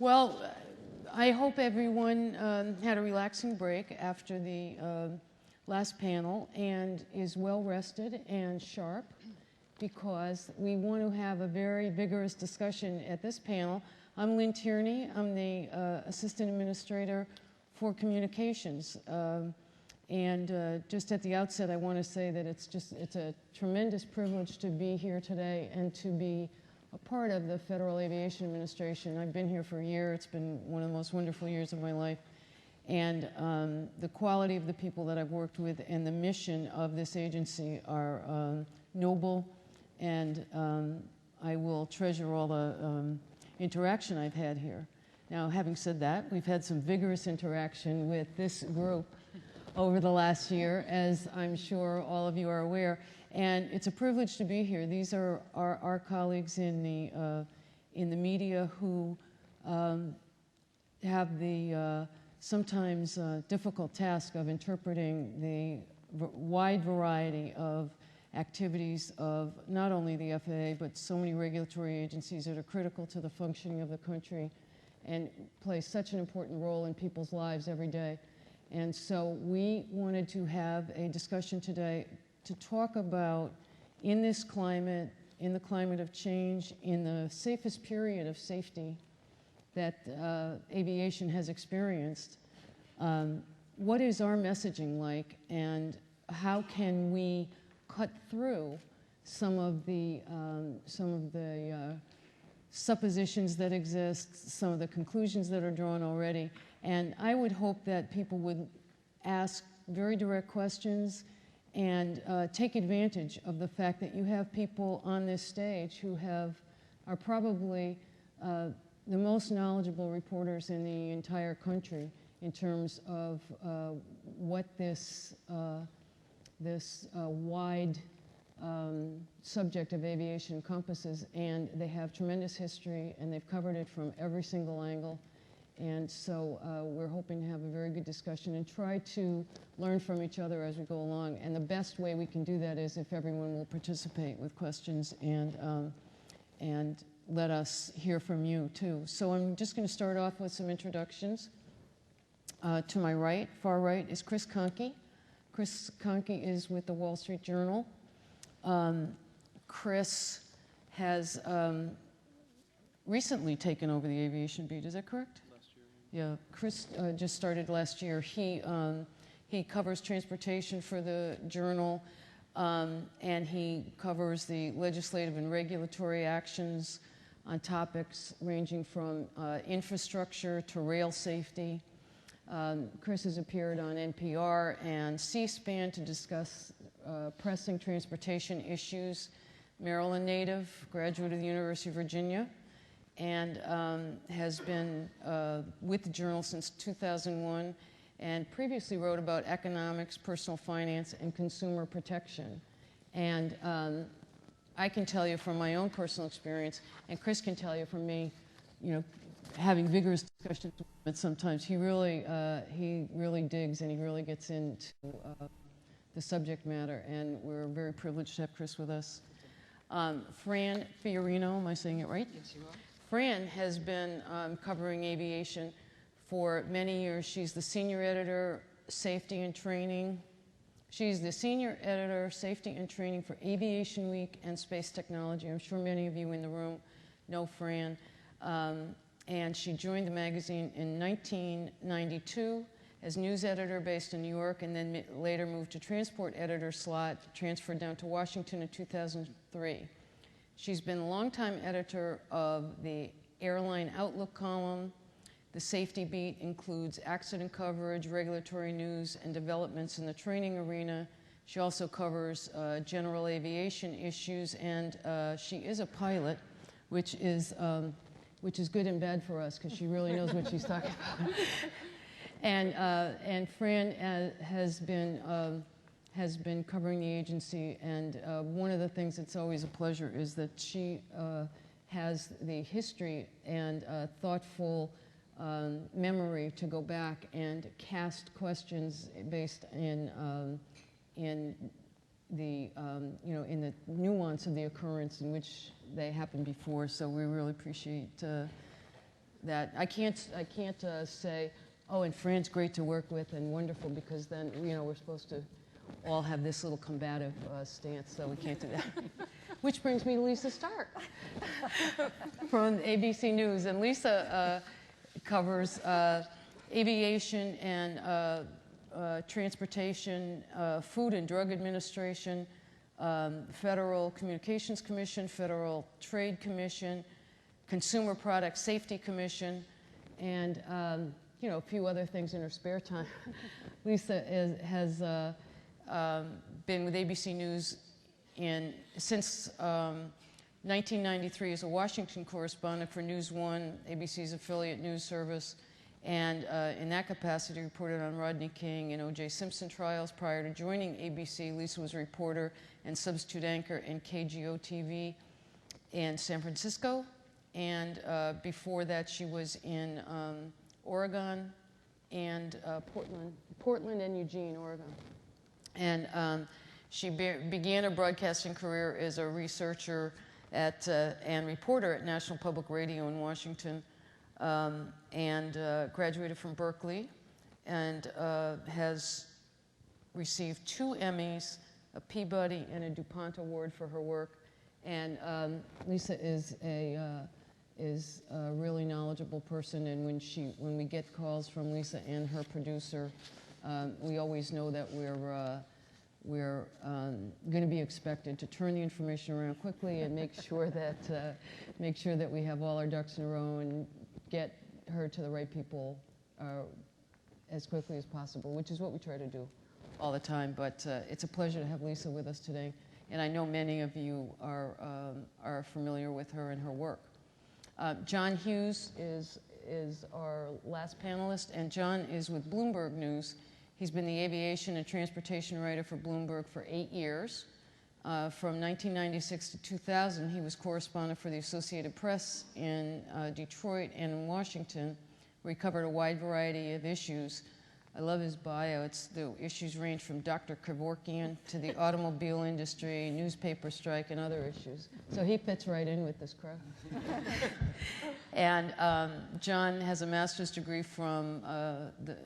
Well, I hope everyone had a relaxing break after the last panel and is well rested and sharp, because we want to have a very vigorous discussion at this panel. I'm Lynn Tyranny. I'm the Assistant Administrator for Communications. Just at the outset, I want to say that it's a tremendous privilege to be here today and to be a part of the Federal Aviation Administration. I've been here for a year. It's been one of the most wonderful years of my life. And the quality of the people that I've worked with and the mission of this agency are noble, and I will treasure all the interaction I've had here. Now, having said that, we've had some vigorous interaction with this group over the last year, as I'm sure all of you are aware. And it's a privilege to be here. These are our colleagues in the media who have the sometimes difficult task of interpreting the wide variety of activities of not only the FAA, but so many regulatory agencies that are critical to the functioning of the country and play such an important role in people's lives every day. And so we wanted to have a discussion today to talk about, in this climate, in the climate of change, in the safest period of safety that aviation has experienced, what is our messaging like, and how can we cut through some of the suppositions that exist, some of the conclusions that are drawn already. And I would hope that people would ask very direct questions and take advantage of the fact that you have people on this stage who are probably the most knowledgeable reporters in the entire country in terms of what this wide subject of aviation encompasses. And they have tremendous history, and they've covered it from every single angle. And so we're hoping to have a very good discussion and try to learn from each other as we go along. And the best way we can do that is if everyone will participate with questions and let us hear from you too. So I'm just going to start off with some introductions. To my right, far right, is Chris Conkey. Chris Conkey is with the Wall Street Journal. Chris has recently taken over the aviation beat. Is that correct? Yeah, Chris just started last year. He covers transportation for the Journal, and he covers the legislative and regulatory actions on topics ranging from infrastructure to rail safety. Chris has appeared on NPR and C-SPAN to discuss pressing transportation issues. Maryland native, graduate of the University of Virginia, and has been with the Journal since 2001, and previously wrote about economics, personal finance, and consumer protection. And I can tell you from my own personal experience, and Chris can tell you from me, having vigorous discussions with him, sometimes he really digs and he really gets into the subject matter, and we're very privileged to have Chris with us. Fran Fiorino, am I saying it right? Yes, you are. Fran has been covering aviation for many years. She's the senior editor, safety and training. She's the senior editor, safety and training for Aviation Week and Space Technology. I'm sure many of you in the room know Fran. And she joined the magazine in 1992 as news editor based in New York, and then later moved to transport editor slot, transferred down to Washington in 2003. She's been a longtime editor of the Airline Outlook column. The safety beat includes accident coverage, regulatory news, and developments in the training arena. She also covers general aviation issues, and she is a pilot, which is good and bad for us because she really knows what she's talking about. And Fran has been covering the agency, and one of the things that's always a pleasure is that she has the history and thoughtful memory to go back and cast questions based in the in the nuance of the occurrence in which they happened before. So we really appreciate that I can't say, oh, and Fran's great to work with and wonderful, because then, you know, we're supposed to all have this little combative stance, so we can't do that. Which brings me to Lisa Stark from ABC News. And Lisa covers aviation and transportation, Food and Drug Administration, Federal Communications Commission, Federal Trade Commission, Consumer Product Safety Commission, and you know, a few other things in her spare time. Lisa has been with ABC News since 1993 as a Washington correspondent for News One, ABC's affiliate news service, and in that capacity reported on Rodney King and O.J. Simpson trials. Prior to joining ABC, Lisa was a reporter and substitute anchor in KGO-TV in San Francisco, and before that she was in Oregon and Portland and Eugene, Oregon. And she began a broadcasting career as a researcher and reporter at National Public Radio in Washington, and graduated from Berkeley, and has received 2 Emmys, a Peabody, and a DuPont Award for her work. And Lisa is a really knowledgeable person, and when we get calls from Lisa and her producer, we always know that we're going to be expected to turn the information around quickly and make sure that we have all our ducks in a row and get her to the right people as quickly as possible, which is what we try to do all the time. But it's a pleasure to have Lisa with us today, and I know many of you are familiar with her and her work. John Hughes is our last panelist, and John is with Bloomberg News. He's been the aviation and transportation writer for Bloomberg for 8 years. From 1996 to 2000, he was correspondent for the Associated Press in Detroit and in Washington, where he covered a wide variety of issues. I love his bio. The issues range from Dr. Kevorkian to the automobile industry, newspaper strike, and other issues. So he fits right in with this crowd. And John has a master's degree from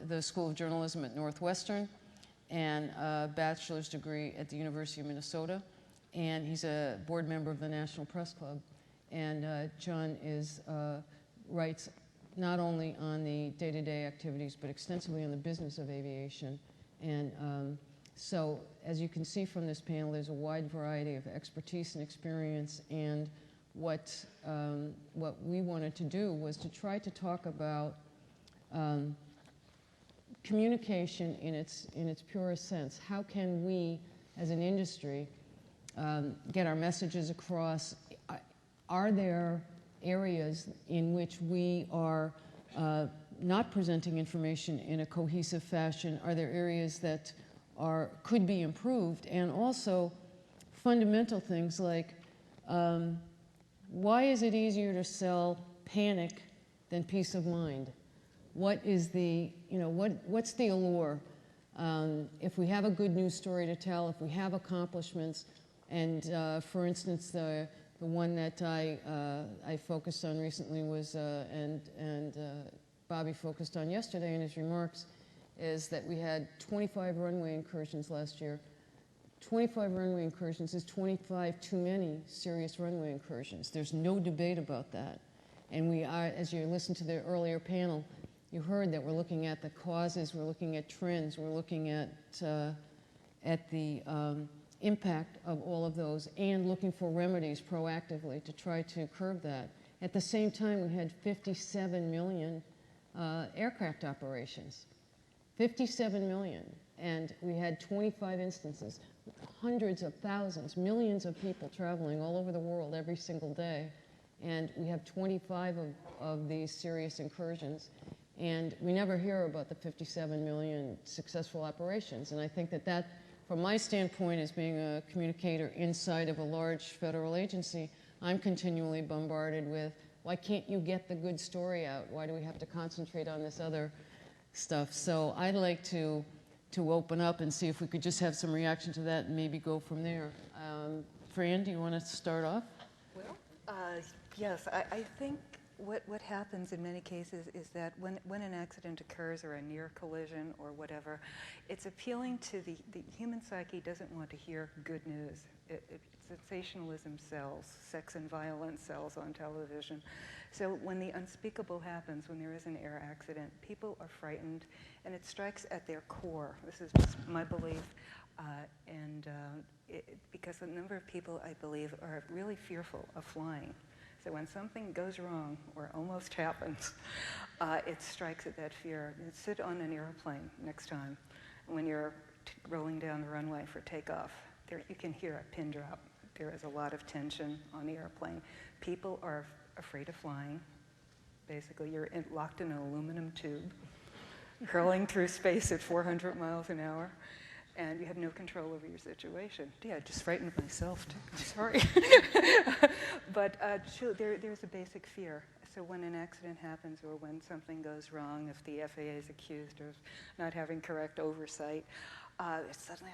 the School of Journalism at Northwestern, and a bachelor's degree at the University of Minnesota. And he's a board member of the National Press Club. And John writes not only on the day-to-day activities, but extensively on the business of aviation. And so, as you can see from this panel, there's a wide variety of expertise and experience. And what we wanted to do was to try to talk about communication in its purest sense. How can we, as an industry, get our messages across? Are there areas in which we are not presenting information in a cohesive fashion? Are there areas that could be improved? And also fundamental things like why is it easier to sell panic than peace of mind? What is what's the allure? If we have a good news story to tell, if we have accomplishments, and for instance, the one that I focused on recently was, and Bobby focused on yesterday in his remarks, is that we had 25 runway incursions last year. 25 runway incursions is 25 too many serious runway incursions. There's no debate about that. And we are, as you listened to the earlier panel, you heard that we're looking at the causes, we're looking at trends, we're looking at the impact of all of those, and looking for remedies proactively to try to curb that. At the same time, we had 57 million aircraft operations. 57 million. And we had 25 instances, hundreds of thousands, millions of people traveling all over the world every single day. And we have 25 of these serious incursions. And we never hear about the 57 million successful operations. And I think that, from my standpoint as being a communicator inside of a large federal agency, I'm continually bombarded with, why can't you get the good story out? Why do we have to concentrate on this other stuff? So I'd like to open up and see if we could just have some reaction to that and maybe go from there. Fran, do you want to start off? Well, yes, I think what happens in many cases is that when an accident occurs or a near collision or whatever, it's appealing to the human psyche doesn't want to hear good news. Sensationalism sells, sex and violence sells on television. So when the unspeakable happens, when there is an air accident, people are frightened, and it strikes at their core. This is just my belief, because a number of people, I believe, are really fearful of flying. So when something goes wrong or almost happens, it strikes at that fear. You sit on an airplane next time when you're rolling down the runway for takeoff. You can hear a pin drop. There is a lot of tension on the airplane. People are afraid of flying. Basically, you're locked in an aluminum tube, hurling through space at 400 miles an hour, and you have no control over your situation. Yeah, I just frightened myself too. Sorry. But there's a basic fear. So when an accident happens or when something goes wrong, if the FAA is accused of not having correct oversight, it's suddenly,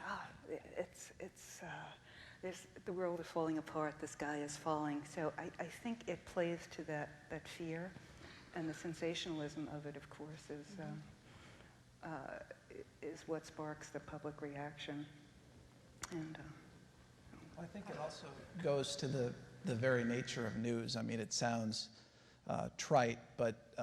the world is falling apart, the sky is falling. So I think it plays to that fear, and the sensationalism of it, of course, is what sparks the public reaction. And I think it also goes to the very nature of news. I mean, it sounds trite, but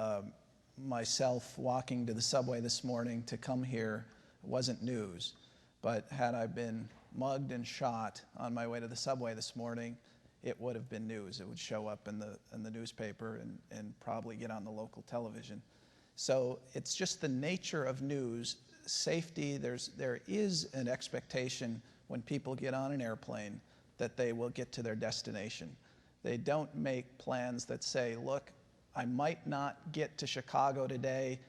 myself walking to the subway this morning to come here wasn't news. But had I been mugged and shot on my way to the subway this morning, it would have been news. It would show up in the newspaper and probably get on the local television. So it's just the nature of news. Safety, there is an expectation when people get on an airplane that they will get to their destination. They don't make plans that say, look, I might not get to Chicago today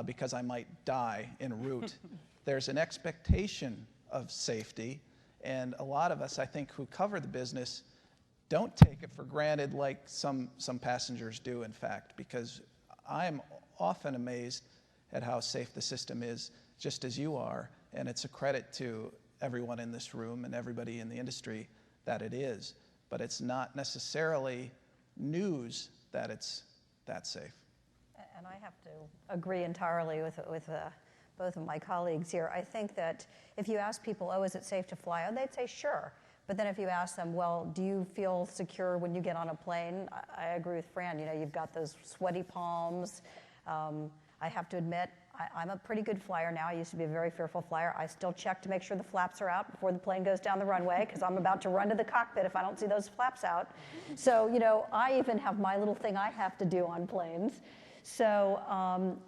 because I might die en route. There's an expectation of safety, and a lot of us, I think, who cover the business don't take it for granted like some passengers do, in fact, because I'm often amazed at how safe the system is, just as you are, and it's a credit to everyone in this room and everybody in the industry that it is. But it's not necessarily news that it's that safe. And I have to agree entirely with both of my colleagues here. I think that if you ask people, oh, is it safe to fly? Oh, they'd say, sure. But then if you ask them, well, do you feel secure when you get on a plane? I agree with Fran. You know, you've got those sweaty palms. I have to admit, I'm a pretty good flyer now. I used to be a very fearful flyer. I still check to make sure the flaps are out before the plane goes down the runway, because I'm about to run to the cockpit if I don't see those flaps out. So, you know, I even have my little thing I have to do on planes. So,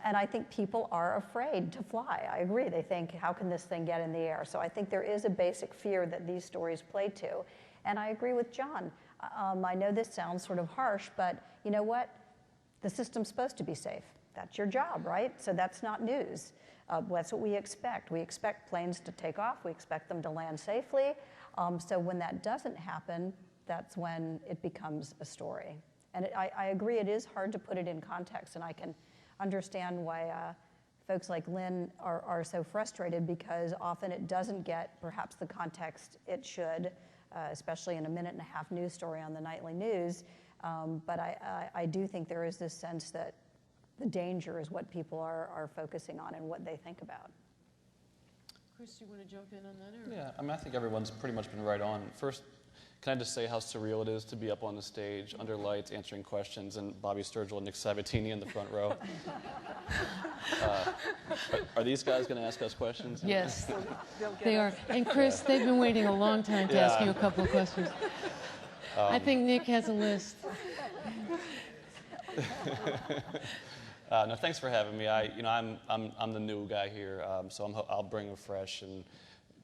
and I think people are afraid to fly. I agree. They think, how can this thing get in the air? So I think there is a basic fear that these stories play to. And I agree with John. I know this sounds sort of harsh, but you know what? The system's supposed to be safe. That's your job, right? So that's not news. That's what we expect. We expect planes to take off. We expect them to land safely. So when that doesn't happen, that's when it becomes a story. And I agree, it is hard to put it in context, and I can understand why folks like Lynn are so frustrated, because often it doesn't get perhaps the context it should, especially in a minute-and-a-half news story on the nightly news. But I do think there is this sense that the danger is what people are focusing on and what they think about. Chris, do you want to jump in on that? Or? Yeah, I mean, I think everyone's pretty much been right on. First, can I just say how surreal it is to be up on the stage, under lights, answering questions, and Bobby Sturgill and Nick Sabatini in the front row? Are these guys going to ask us questions? Yes, they are. And Chris, they've been waiting a long time to ask you a couple of questions. I think Nick has a list. No, thanks for having me. I'm the new guy here, so I'll bring a fresh and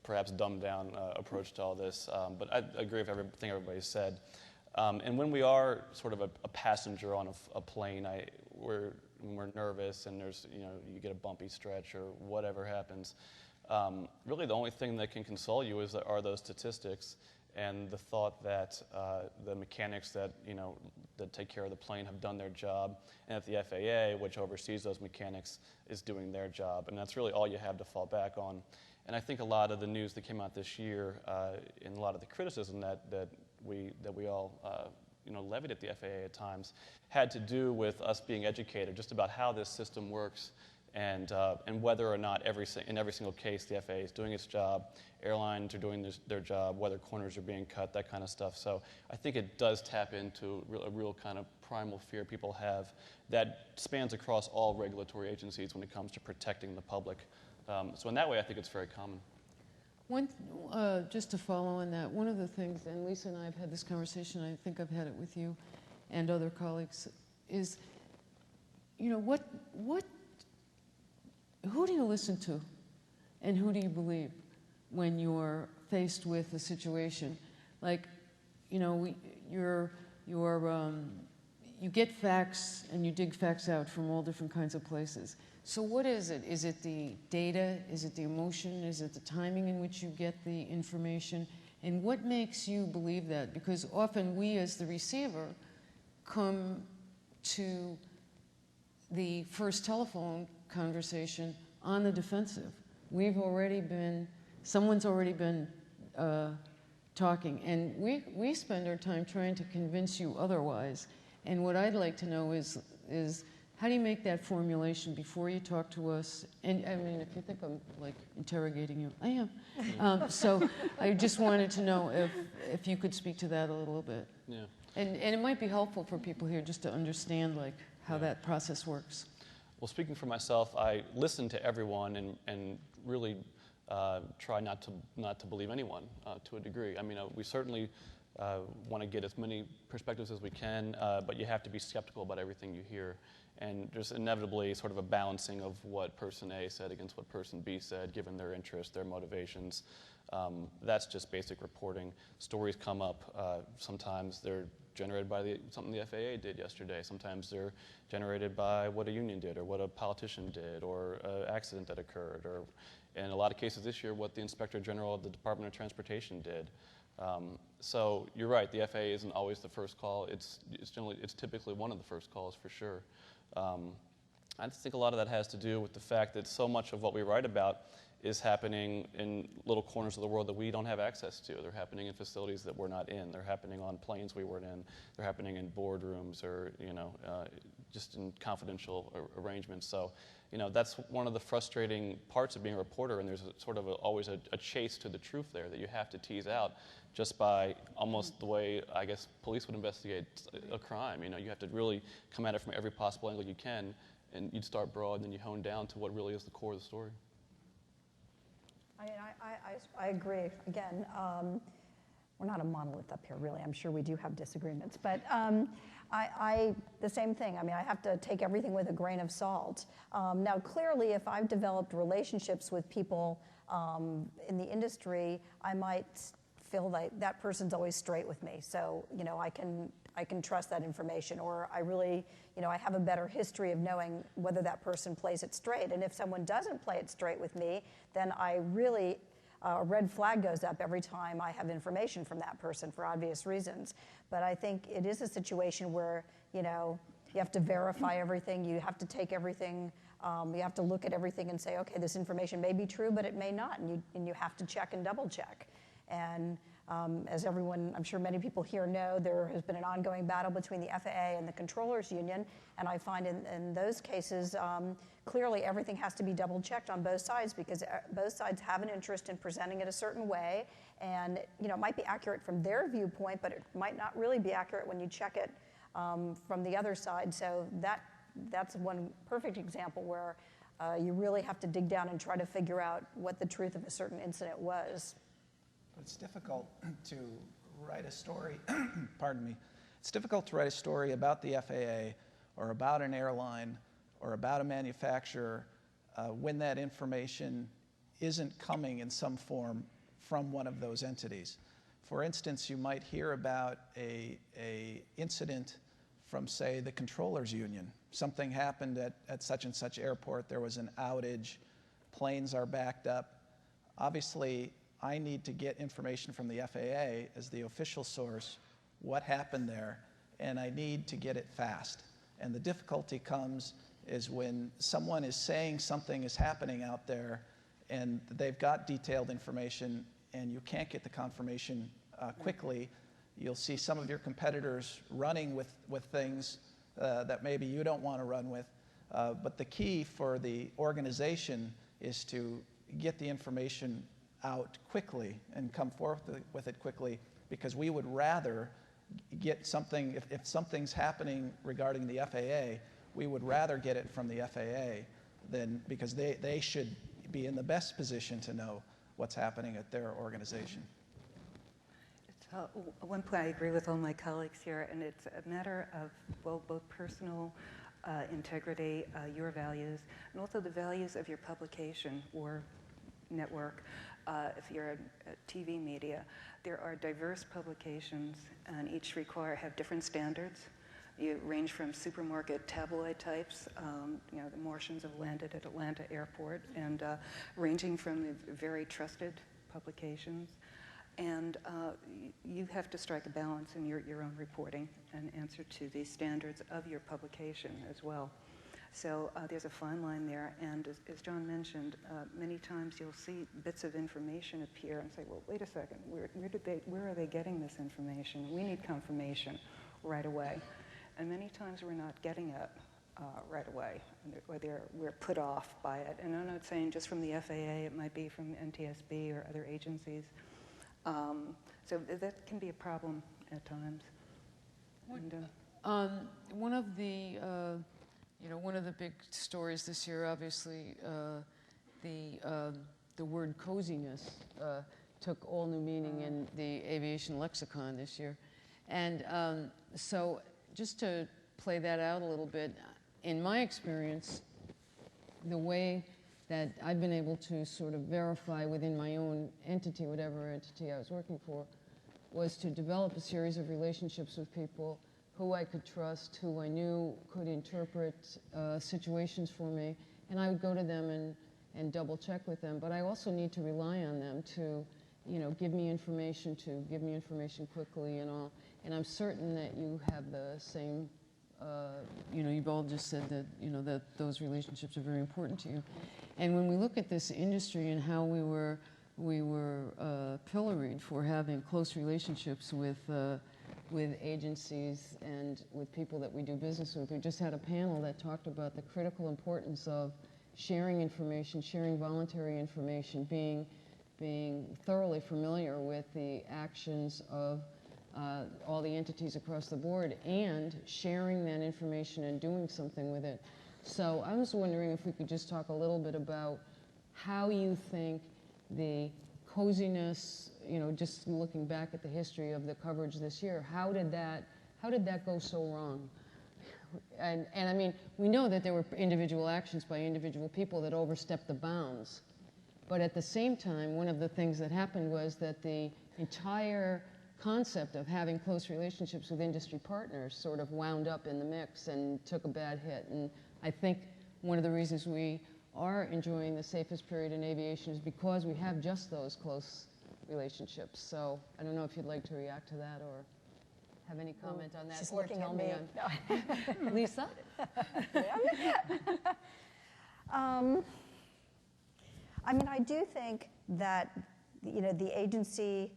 perhaps dumbed down approach to all this. But I agree with everything everybody said. And when we are sort of a passenger on a plane, when we're nervous and you get a bumpy stretch or whatever happens, really the only thing that can console you are those statistics and the thought that the mechanics that take care of the plane have done their job, and that the FAA, which oversees those mechanics, is doing their job. And that's really all you have to fall back on. And I think a lot of the news that came out this year, and a lot of the criticism that we all levied at the FAA at times had to do with us being educated just about how this system works and whether or not in every single case the FAA is doing its job, airlines are doing their job, whether corners are being cut, that kind of stuff. So I think it does tap into a real kind of primal fear people have that spans across all regulatory agencies when it comes to protecting the public. So in that way, I think it's very common. Just to follow on that, one of the things, and Lisa and I have had this conversation, I think I've had it with you and other colleagues, is, who do you listen to and who do you believe when you're faced with a situation? Like, you get facts and you dig facts out from all different kinds of places. So what is it? Is it the data? Is it the emotion? Is it the timing in which you get the information? And what makes you believe that? Because often we as the receiver come to the first telephone conversation on the defensive. Someone's already been talking, and we spend our time trying to convince you otherwise. And what I'd like to know is how do you make that formulation before you talk to us? And I mean, if you think I'm like interrogating you, I am. So I just wanted to know if you could speak to that a little bit. Yeah. And it might be helpful for people here just to understand like how that process works. Well, speaking for myself, I listen to everyone and really try not to believe anyone to a degree. I mean, we certainly want to get as many perspectives as we can, but you have to be skeptical about everything you hear. And there's inevitably sort of a balancing of what person A said against what person B said, given their interests, their motivations. That's just basic reporting. Stories come up. Sometimes they're generated by something the FAA did yesterday. Sometimes they're generated by what a union did or what a politician did or an accident that occurred or, in a lot of cases this year, what the Inspector General of the Department of Transportation did. So you're right, the FAA isn't always the first call. It's typically one of the first calls for sure. I just think a lot of that has to do with the fact that so much of what we write about is happening in little corners of the world that we don't have access to. They're happening in facilities that we're not in. They're happening on planes we weren't in. They're happening in boardrooms or, just in confidential arrangements. So, that's one of the frustrating parts of being a reporter, and there's always a chase to the truth there that you have to tease out just by almost the way, I guess, police would investigate a crime. You have to really come at it from every possible angle you can, and you'd start broad, and then you hone down to what really is the core of the story. I agree. Again, we're not a monolith up here, really. I'm sure we do have disagreements, but the same thing. I mean, I have to take everything with a grain of salt. Now, clearly, if I've developed relationships with people in the industry, I might feel like that person's always straight with me. So, I can trust that information, or I really, I have a better history of knowing whether that person plays it straight. And if someone doesn't play it straight with me, then I really, a red flag goes up every time I have information from that person for obvious reasons. But I think it is a situation where, you have to verify everything, you have to take everything, you have to look at everything and say, okay, this information may be true, but it may not, and you have to check and double check. And as everyone, I'm sure many people here know, there has been an ongoing battle between the FAA and the Controllers Union, and I find in those cases, clearly everything has to be double checked on both sides because both sides have an interest in presenting it a certain way, and it might be accurate from their viewpoint, but it might not really be accurate when you check it from the other side. So that's one perfect example where you really have to dig down and try to figure out what the truth of a certain incident was. It's difficult to write a story, pardon me, it's difficult to write a story about the FAA or about an airline or about a manufacturer when that information isn't coming in some form from one of those entities. For instance, you might hear about a incident from, say, the Controllers Union. Something happened at such and such airport, there was an outage, planes are backed up. Obviously, I need to get information from the FAA as the official source, what happened there, and I need to get it fast. And the difficulty comes is when someone is saying something is happening out there and they've got detailed information and you can't get the confirmation quickly, You'll see some of your competitors running with things that maybe you don't want to run with. But the key for the organization is to get the information out quickly and come forth with it quickly, because we would rather get something, if something's happening regarding the FAA, we would rather get it from the FAA than, because they should be in the best position to know what's happening at their organization. At one point, I agree with all my colleagues here, and it's a matter of, well, both personal integrity, your values, and also the values of your publication or network. If you're a TV media, there are diverse publications, and each have different standards. You range from supermarket tabloid types, you know, the Martians have landed at Atlanta airport, and ranging from the very trusted publications. And you have to strike a balance in your own reporting and answer to the standards of your publication as well. So there's a fine line there, and as John mentioned, many times you'll see bits of information appear and say, well, wait a second, where are they getting this information? We need confirmation right away. And many times we're not getting it right away, or we're put off by it. And I'm not saying just from the FAA, it might be from NTSB or other agencies. So that can be a problem at times. And, one of the big stories this year, obviously, the word coziness took all new meaning in the aviation lexicon this year. And so just to play that out a little bit, in my experience, the way that I've been able to sort of verify within my own entity, whatever entity I was working for, was to develop a series of relationships with people who I could trust, who I knew could interpret situations for me, and I would go to them and double check with them. But I also need to rely on them to, you know, give me information quickly and all. And I'm certain that you have the same, you know, you've all just said that, you know, that those relationships are very important to you. And when we look at this industry and how we were pilloried for having close relationships with agencies and with people that we do business with, we just had a panel that talked about the critical importance of sharing information, sharing voluntary information, being thoroughly familiar with the actions of all the entities across the board, and sharing that information and doing something with it. So I was wondering if we could just talk a little bit about how you think the coziness, you know, just looking back at the history of the coverage this year, how did that go so wrong? And I mean, we know that there were individual actions by individual people that overstepped the bounds. But at the same time, one of the things that happened was that the entire concept of having close relationships with industry partners sort of wound up in the mix and took a bad hit. And I think one of the reasons we are enjoying the safest period in aviation is because we have just those close relationships. So I don't know if you'd like to react to that or have any comment on that. She's or looking tell at me. On Lisa? I mean, I do think that, you know, the agency,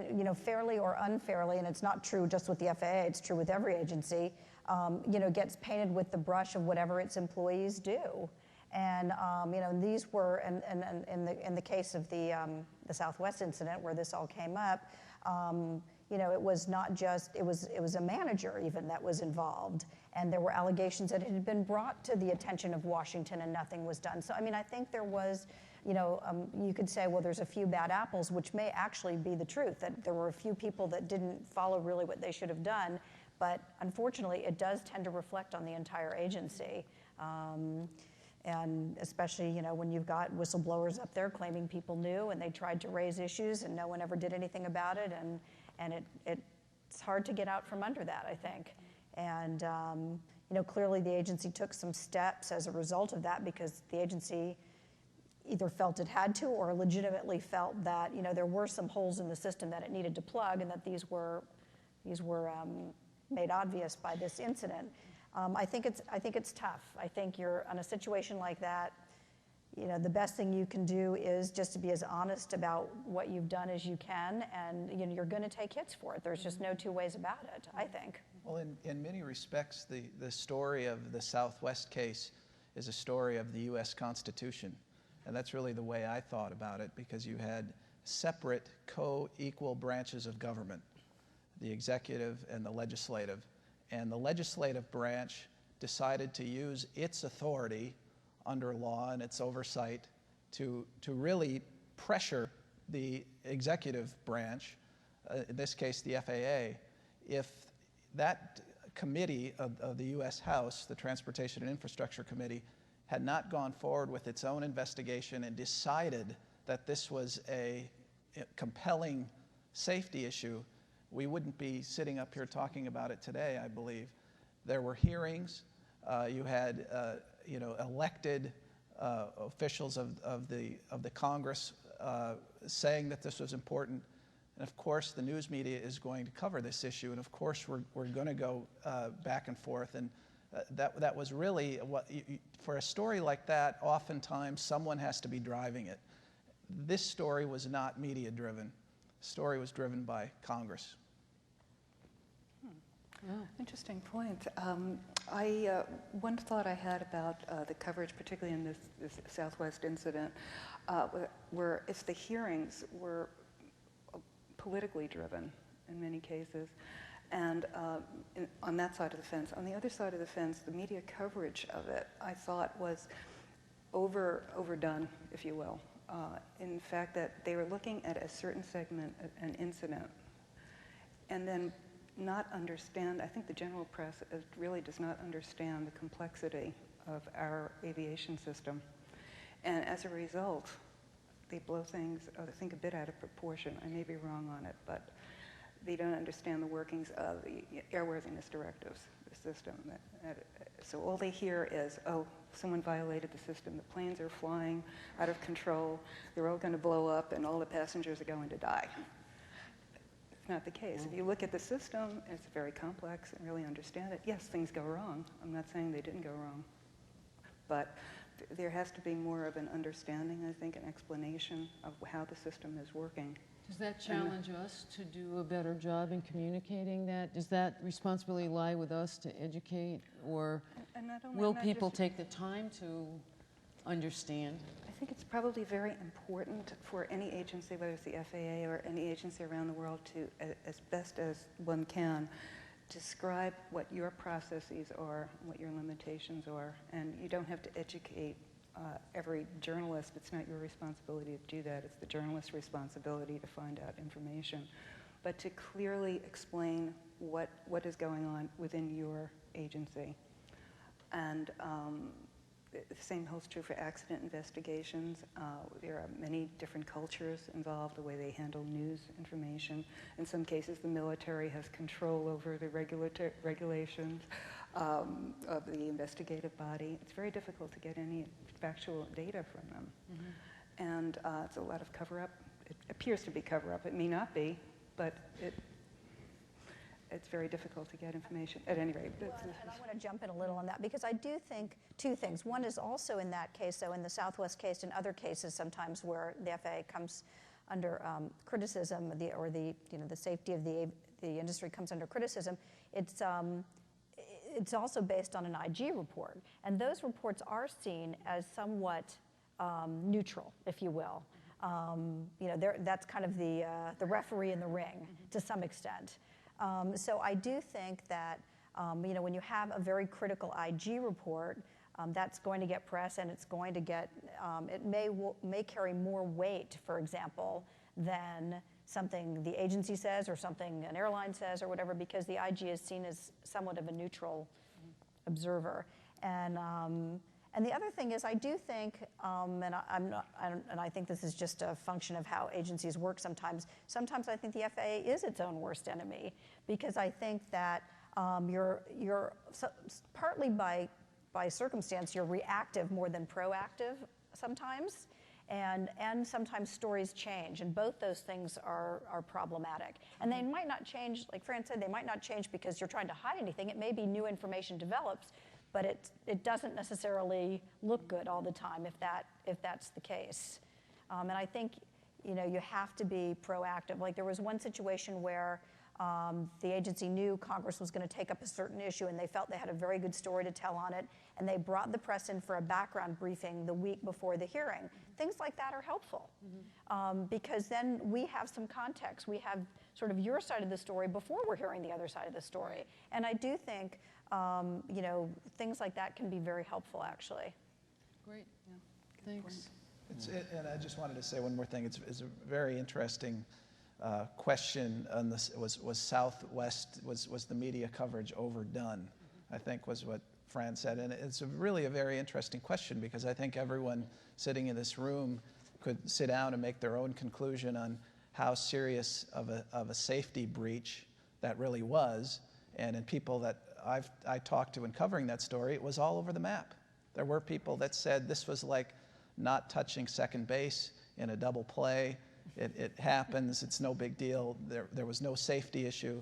you know, fairly or unfairly, and it's not true just with the FAA, it's true with every agency, you know, gets painted with the brush of whatever its employees do. And, you know, these were, and in the case of the Southwest incident where this all came up, you know, it was not just, it was a manager even that was involved. And there were allegations that it had been brought to the attention of Washington and nothing was done. So, I mean, I think there was, you know, you could say, well, there's a few bad apples, which may actually be the truth, that there were a few people that didn't follow really what they should have done. But unfortunately, it does tend to reflect on the entire agency. And especially, you know, when you've got whistleblowers up there claiming people knew and they tried to raise issues and no one ever did anything about it. And it's hard to get out from under that, I think. And, you know, clearly the agency took some steps as a result of that, because the agency either felt it had to or legitimately felt that, you know, there were some holes in the system that it needed to plug, and that these were made obvious by this incident. I think it's tough. I think you're on a situation like that, the best thing you can do is just to be as honest about what you've done as you can, and you're going to take hits for it. There's just no two ways about it, I think. Well, in many respects, the story of the Southwest case is a story of the U.S. Constitution. And that's really the way I thought about it, because you had separate, co-equal branches of government, the executive and the legislative. And the legislative branch decided to use its authority under law and its oversight to really pressure the executive branch, in this case the FAA. If that committee of the U.S. House, the Transportation and Infrastructure Committee, had not gone forward with its own investigation and decided that this was a compelling safety issue, we wouldn't be sitting up here talking about it today, I believe. There were hearings. You had elected officials of the Congress saying that this was important. And of course, the news media is going to cover this issue. And of course, we're going to go back and forth. And that was really what, for a story like that, oftentimes someone has to be driving it. This story was not media driven. The story was driven by Congress. Interesting point. One thought I had about the coverage, particularly in this Southwest incident, were if the hearings were politically driven in many cases, and on that side of the fence. On the other side of the fence, the media coverage of it, I thought, was overdone, if you will. In fact, that they were looking at a certain segment, an incident, and then not understand. I think the general press really does not understand the complexity of our aviation system. And as a result, they blow things, I think, a bit out of proportion. I may be wrong on it, but they don't understand the workings of the airworthiness directives, the system. So all they hear is, oh, someone violated the system. The planes are flying out of control. They're all going to blow up, and all the passengers are going to die. It's not the case. If you look at the system, it's very complex and really understand it. Yes, things go wrong. I'm not saying they didn't go wrong. But there has to be more of an understanding, I think, an explanation of how the system is working. Does that challenge us to do a better job in communicating that? Does that responsibility lie with us to educate, or will people take the time to understand? I think it's probably very important for any agency, whether it's the FAA or any agency around the world, to, as best as one can, describe what your processes are, what your limitations are. And you don't have to educate every journalist. It's not your responsibility to do that. It's the journalist's responsibility to find out information. But to clearly explain what is going on within your agency. And the same holds true for accident investigations. There are many different cultures involved, the way they handle news information. In some cases, the military has control over the regulations of the investigative body. It's very difficult to get any factual data from them. Mm-hmm. And it's a lot of cover-up. It appears to be cover-up. It may not be, but it's very difficult to get information, at any rate. Well, and I want to jump in a little on that, because I do think two things. One is also in that case, though, in the Southwest case, and other cases sometimes where the FAA comes under criticism, or the safety of the industry comes under criticism, it's also based on an IG report. And those reports are seen as somewhat neutral, if you will. That's kind of the referee in the ring, to some extent. So I do think that when you have a very critical IG report, that's going to get press, and it's going to get, it may carry more weight, for example, than something the agency says or something an airline says or whatever, because the IG is seen as somewhat of a neutral observer. And the other thing is, I do think, and I think this is just a function of how agencies work sometimes. Sometimes I think the FAA is its own worst enemy, because I think that you're partly by circumstance, you're reactive more than proactive sometimes, and sometimes stories change, and both those things are problematic. And they might not change, like Fran said, they might not change because you're trying to hide anything. It may be new information develops, but it doesn't necessarily look good all the time if that's the case. And I think, you know, you have to be proactive. Like there was one situation where the agency knew Congress was going to take up a certain issue, and they felt they had a very good story to tell on it, and they brought the press in for a background briefing the week before the hearing. Things like that are helpful, because then we have some context. We have sort of your side of the story before we're hearing the other side of the story. And I do think, you know, things like that can be very helpful, actually. Great. Yeah. Thanks. And I just wanted to say one more thing. It's a very interesting question on this. Was Southwest, was the media coverage overdone? I think was what Fran said. And it's really a very interesting question, because I think everyone sitting in this room could sit down and make their own conclusion on how serious of a safety breach that really was. And in people that I talked to in covering that story, it was all over the map. There were people that said this was like not touching second base in a double play. It happens. It's no big deal. There was no safety issue.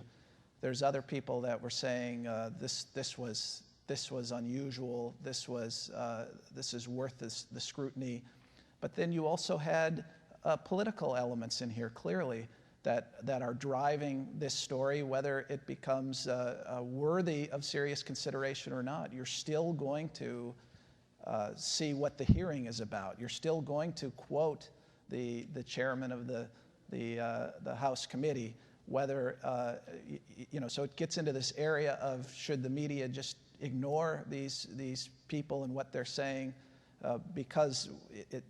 There's other people that were saying this was unusual. This is worth the scrutiny. But then you also had political elements in here, clearly, that are driving this story, whether it becomes worthy of serious consideration or not. You're still going to see what the hearing is about. You're still going to quote the chairman of the House committee, whether, you know, so it gets into this area of should the media just ignore these people and what they're saying because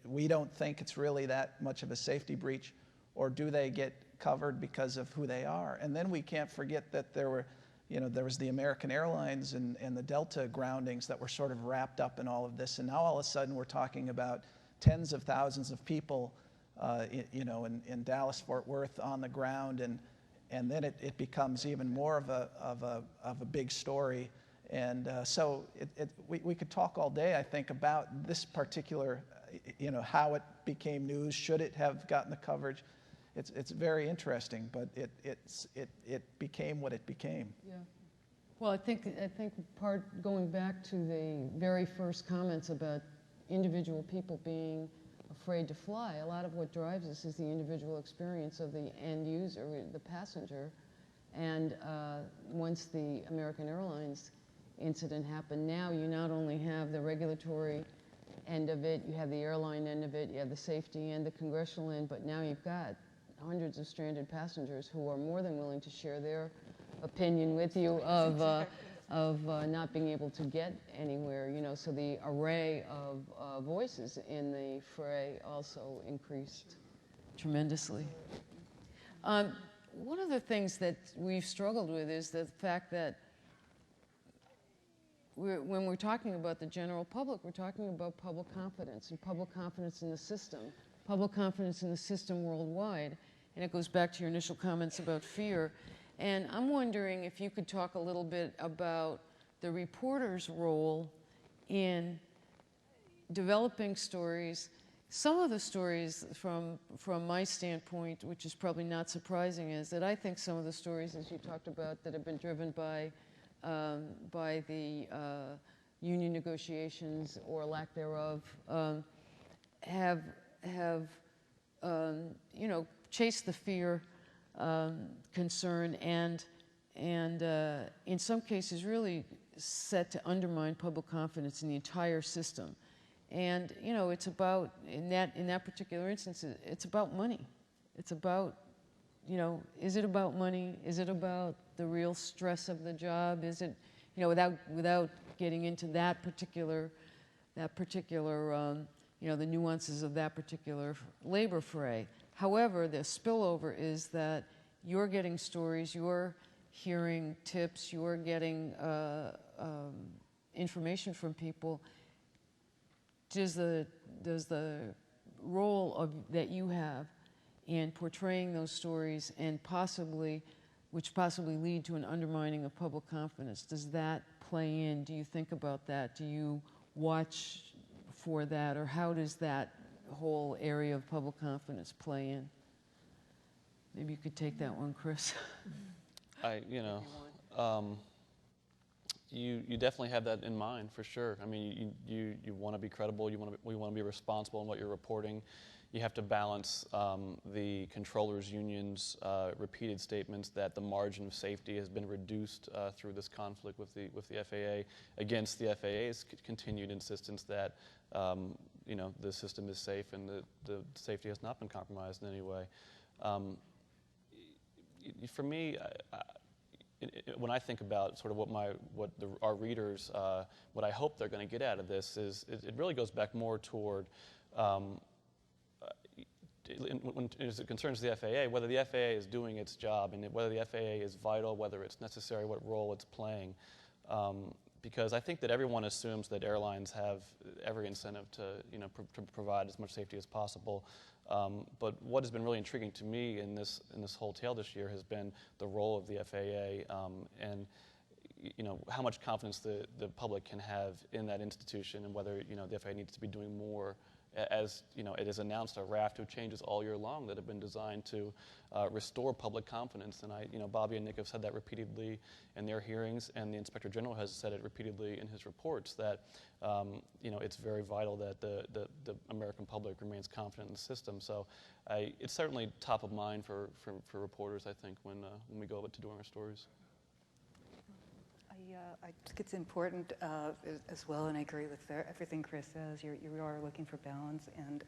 we don't think it's really that much of a safety breach, or do they get covered because of who they are? And then we can't forget that there was the American Airlines and the Delta groundings that were sort of wrapped up in all of this. And now all of a sudden we're talking about tens of thousands of people, in Dallas, Fort Worth on the ground. And then it becomes even more of a big story. And so we could talk all day, I think, about this particular, how it became news. Should it have gotten the coverage? It's very interesting, but it became what it became. Yeah. Well, I think part going back to the very first comments about individual people being afraid to fly, a lot of what drives us is the individual experience of the end user, the passenger. And once the American Airlines incident happened, now you not only have the regulatory end of it, you have the airline end of it, you have the safety end, the congressional end, but now you've got hundreds of stranded passengers who are more than willing to share their opinion with you of not being able to get anywhere. So the array of voices in the fray also increased tremendously. One of the things that we've struggled with is the fact that when we're talking about the general public, we're talking about public confidence and public confidence in the system, public confidence in the system worldwide. And it goes back to your initial comments about fear. And I'm wondering if you could talk a little bit about the reporter's role in developing stories. Some of the stories from my standpoint, which is probably not surprising, is that I think some of the stories, as you talked about, that have been driven by the union negotiations or lack thereof, have chased the fear, concern, and in some cases really set to undermine public confidence in the entire system. And it's about in that particular instance, it's about money. It's about is it about money? Is it about the real stress of the job? Is it, without getting into that particular, the nuances of that particular labor fray. However, the spillover is that you're getting stories, you're hearing tips, you're getting information from people. Does the role that you have in portraying those stories and which possibly lead to an undermining of public confidence, does that play in? Do you think about that? Do you watch for that? Or how does that whole area of public confidence play in? Maybe you could take that one, Chris. You definitely have that in mind, for sure. I mean, you want to be credible. We want to be responsible in what you're reporting. You have to balance the controllers' union's repeated statements that the margin of safety has been reduced through this conflict with the FAA against the FAA's continued insistence that the system is safe and the safety has not been compromised in any way. For me, when I think about sort of our readers, what I hope they're going to get out of this is it really goes back more toward as it concerns the FAA, whether the FAA is doing its job and whether the FAA is vital, whether it's necessary, what role it's playing. Because I think that everyone assumes that airlines have every incentive to provide as much safety as possible. But what has been really intriguing to me in this whole tale this year has been the role of the FAA and how much confidence the public can have in that institution, and whether the FAA needs to be doing more. As it has announced a raft of changes all year long that have been designed to restore public confidence. And Bobby and Nick have said that repeatedly in their hearings, and the Inspector General has said it repeatedly in his reports that it's very vital that the American public remains confident in the system. So it's certainly top of mind for reporters, I think, when we go to doing our stories. I think it's important as well, and I agree with everything Chris says. You are looking for balance and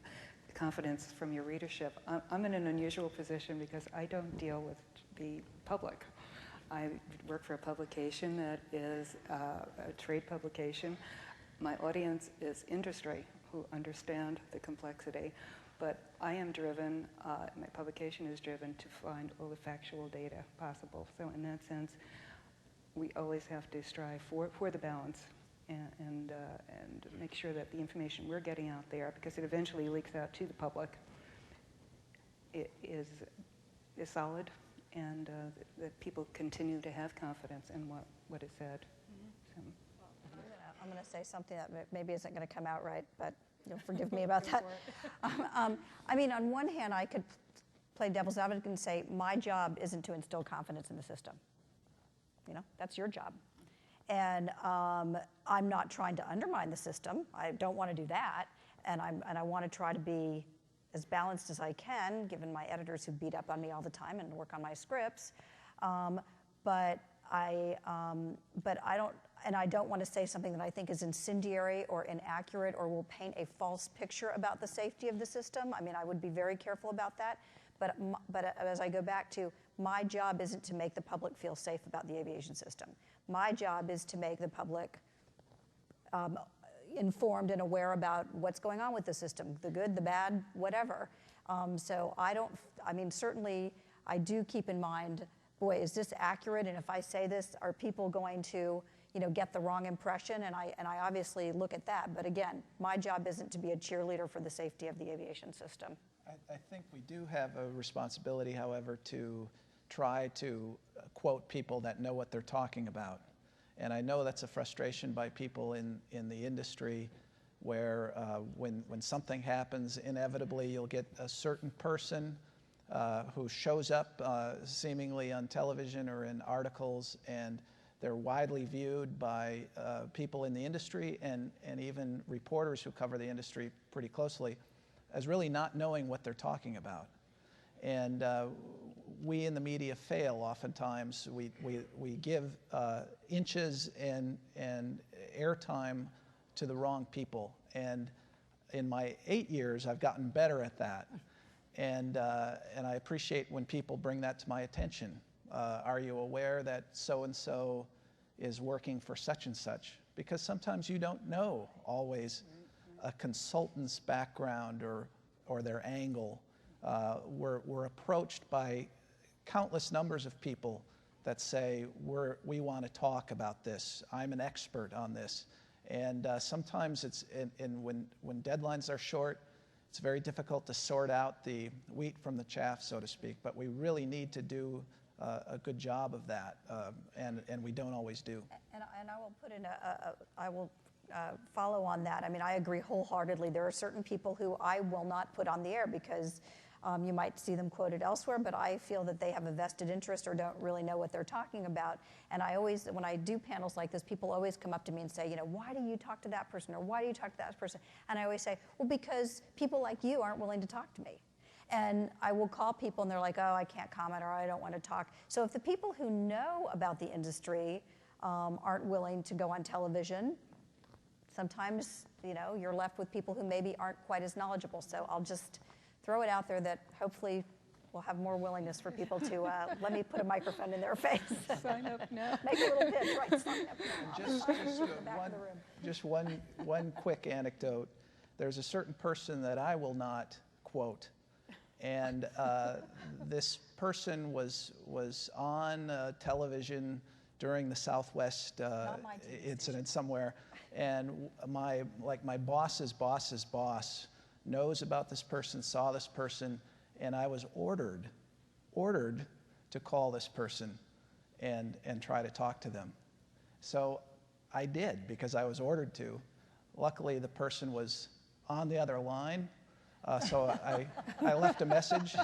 confidence from your readership. I'm in an unusual position because I don't deal with the public. I work for a publication that is a trade publication. My audience is industry, who understand the complexity, but I am driven, my publication is driven to find all the factual data possible. So in that sense, we always have to strive for the balance and make sure that the information we're getting out there, because it eventually leaks out to the public, it is solid, and that people continue to have confidence in what is said. So. I'm going to say something that maybe isn't going to come out right, but you'll forgive me about that. I mean, on one hand, I could play devil's advocate and say my job isn't to instill confidence in the system. That's your job. And I'm not trying to undermine the system. I don't want to do that. And I want to try to be as balanced as I can, given my editors who beat up on me all the time and work on my scripts. But I don't want to say something that I think is incendiary or inaccurate or will paint a false picture about the safety of the system. I mean, I would be very careful about that. But as I go back to, my job isn't to make the public feel safe about the aviation system. My job is to make the public informed and aware about what's going on with the system, the good, the bad, whatever. So certainly I do keep in mind, boy, is this accurate? And if I say this, are people going to get the wrong impression? And I obviously look at that. But again, my job isn't to be a cheerleader for the safety of the aviation system. I think we do have a responsibility, however, to try to quote people that know what they're talking about. And I know that's a frustration by people in the industry where when something happens, inevitably you'll get a certain person who shows up seemingly on television or in articles, and they're widely viewed by people in the industry and even reporters who cover the industry pretty closely as really not knowing what they're talking about. And we in the media fail oftentimes. We give inches and airtime to the wrong people. And in my 8 years, I've gotten better at that. And I appreciate when people bring that to my attention. Are you aware that so-and-so is working for such and such? Because sometimes you don't know always a consultant's background or their angle. We're approached by countless numbers of people that say, we want to talk about this. I'm an expert on this. And sometimes when deadlines are short, it's very difficult to sort out the wheat from the chaff, so to speak. But we really need to do a good job of that, and we don't always do. And I will put in I will follow on that. I mean, I agree wholeheartedly. There are certain people who I will not put on the air because You might see them quoted elsewhere, but I feel that they have a vested interest or don't really know what they're talking about. And I always, when I do panels like this, people always come up to me and say, why do you talk to that person, or why do you talk to that person? And I always say, well, because people like you aren't willing to talk to me. And I will call people and they're like, oh, I can't comment, or I don't want to talk. So if the people who know about the industry aren't willing to go on television, sometimes you're left with people who maybe aren't quite as knowledgeable. So I'll just throw it out there that hopefully we'll have more willingness for people to let me put a microphone in their face. Sign up now. Make a little pitch, right? Sign up now. Just one quick anecdote. There's a certain person that I will not quote, and this person was on television during the Southwest incident somewhere, and my boss's boss's boss knows about this person, saw this person, and I was ordered to call this person and try to talk to them. So I did, because I was ordered to. Luckily, the person was on the other line, so I left a message,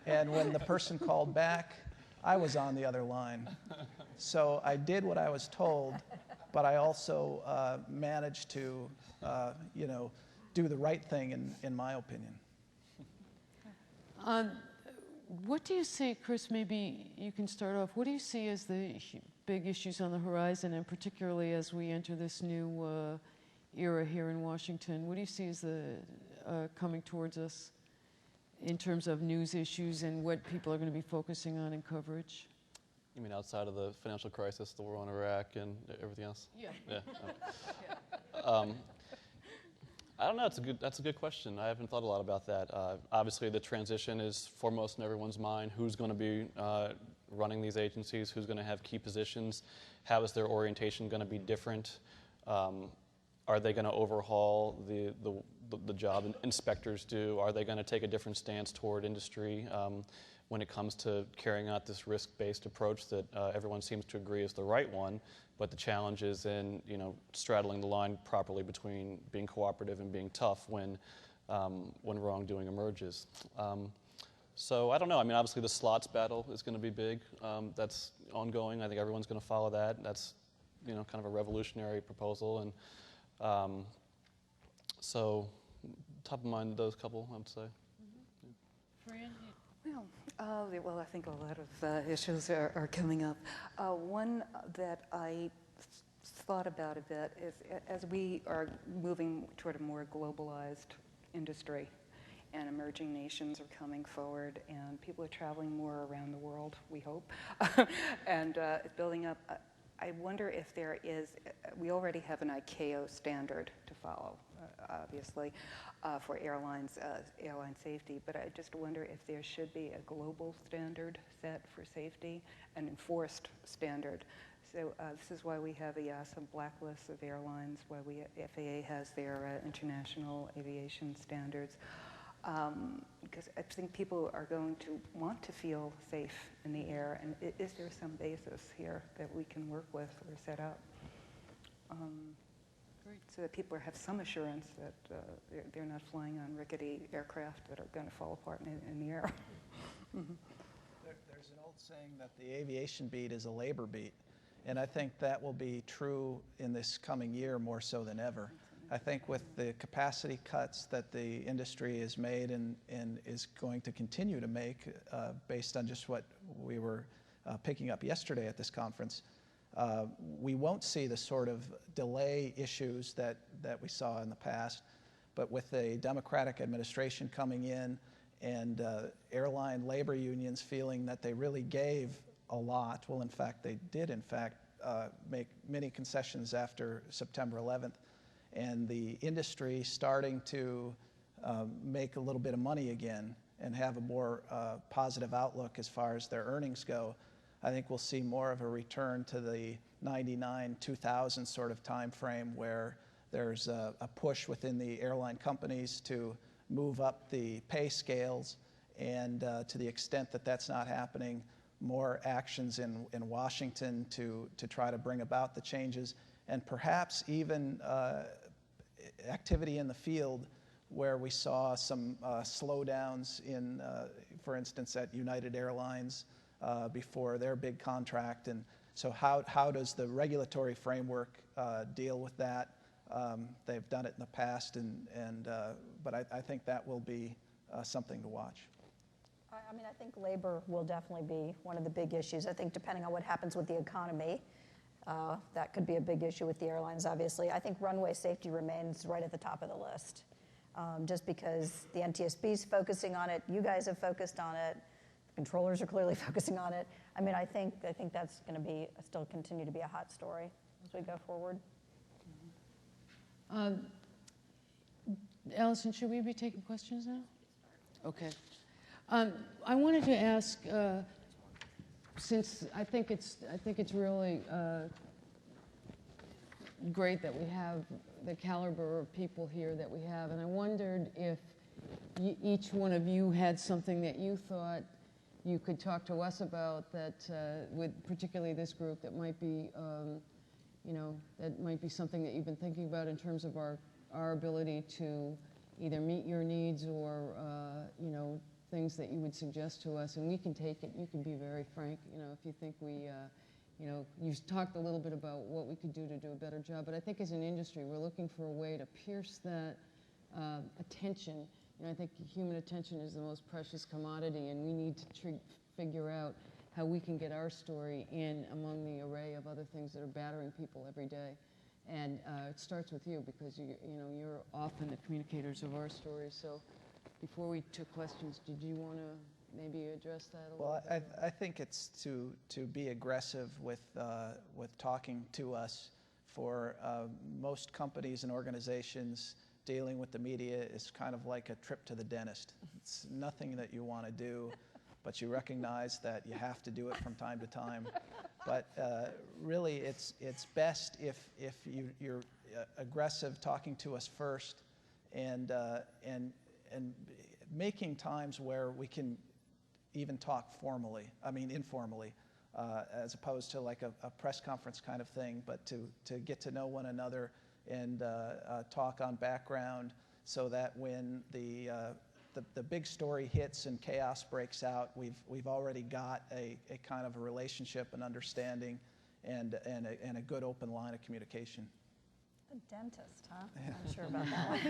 and when the person called back, I was on the other line. So I did what I was told, but I also managed to, do the right thing, in my opinion. What do you see, Chris, maybe you can start off, what do you see as the big issues on the horizon, and particularly as we enter this new era here in Washington? What do you see as the coming towards us in terms of news issues and what people are going to be focusing on in coverage? You mean outside of the financial crisis, the war in Iraq, and everything else? Yeah. Yeah. I don't know. That's a good question. I haven't thought a lot about that. Obviously, the transition is foremost in everyone's mind. Who's going to be running these agencies? Who's going to have key positions? How is their orientation going to be different? Are they going to overhaul the job inspectors do? Are they going to take a different stance toward industry when it comes to carrying out this risk-based approach that everyone seems to agree is the right one? But the challenge is in straddling the line properly between being cooperative and being tough when wrongdoing emerges. So I don't know. I mean, obviously the slots battle is going to be big. That's ongoing. I think everyone's going to follow that. That's kind of a revolutionary proposal, and so top of mind those couple, I would say. Fran? Well, I think a lot of issues are coming up. One that I thought about a bit is as we are moving toward a more globalized industry and emerging nations are coming forward and people are traveling more around the world, we hope, and building up, I wonder if there is, we already have an ICAO standard to follow, obviously, for airline safety, but I just wonder if there should be a global standard set for safety, an enforced standard. So this is why we have some blacklists of airlines, why FAA has their international aviation standards, because I think people are going to want to feel safe in the air, and is there some basis here that we can work with or set up? So that people have some assurance that they're not flying on rickety aircraft that are going to fall apart in the air. There's an old saying that the aviation beat is a labor beat, and I think that will be true in this coming year more so than ever. I think with the capacity cuts that the industry has made and is going to continue to make based on just what we were picking up yesterday at this conference, we won't see the sort of delay issues that we saw in the past. But with a Democratic administration coming in and airline labor unions feeling that they really gave a lot, well, in fact, they did, in fact, make many concessions after September 11th, and the industry starting to make a little bit of money again and have a more positive outlook as far as their earnings go, I think we'll see more of a return to the 99, 2000 sort of time frame where there's a push within the airline companies to move up the pay scales, and to the extent that that's not happening, more actions in Washington to try to bring about the changes, and perhaps even activity in the field where we saw some slowdowns in, for instance, at United Airlines before their big contract. And so how does the regulatory framework deal with that? They've done it in the past, but I think that will be something to watch. I mean, I think labor will definitely be one of the big issues. I think depending on what happens with the economy, that could be a big issue with the airlines, obviously. I think runway safety remains right at the top of the list, just because the NTSB is focusing on it, you guys have focused on it, the controllers are clearly focusing on it. I mean, I think that's going to be still continue to be a hot story as we go forward. Allison, should we be taking questions now? Okay. I wanted to ask, since I think it's really great that we have the caliber of people here that we have, and I wondered if each one of you had something that you thought you could talk to us about that, with particularly this group, that might be, that might be something that you've been thinking about in terms of our ability to either meet your needs or, things that you would suggest to us, and we can take it. You can be very frank, if you think we, you talked a little bit about what we could do to do a better job, but I think as an industry, we're looking for a way to pierce that attention. I think human attention is the most precious commodity, and we need to figure out how we can get our story in among the array of other things that are battering people every day. And it starts with you, because you're often the communicators of our stories. So before we took questions, did you want to maybe address that a little bit? I think it's to be aggressive with talking to us. For most companies and organizations, dealing with the media is kind of like a trip to the dentist. It's nothing that you want to do, but you recognize that you have to do it from time to time. But really, it's best if you're aggressive, talking to us first, and making times where we can even talk informally, as opposed to like a press conference kind of thing, but to get to know one another and talk on background, so that when the big story hits and chaos breaks out, we've already got a kind of a relationship and understanding and a good open line of communication. A dentist, huh? I'm not sure about that one.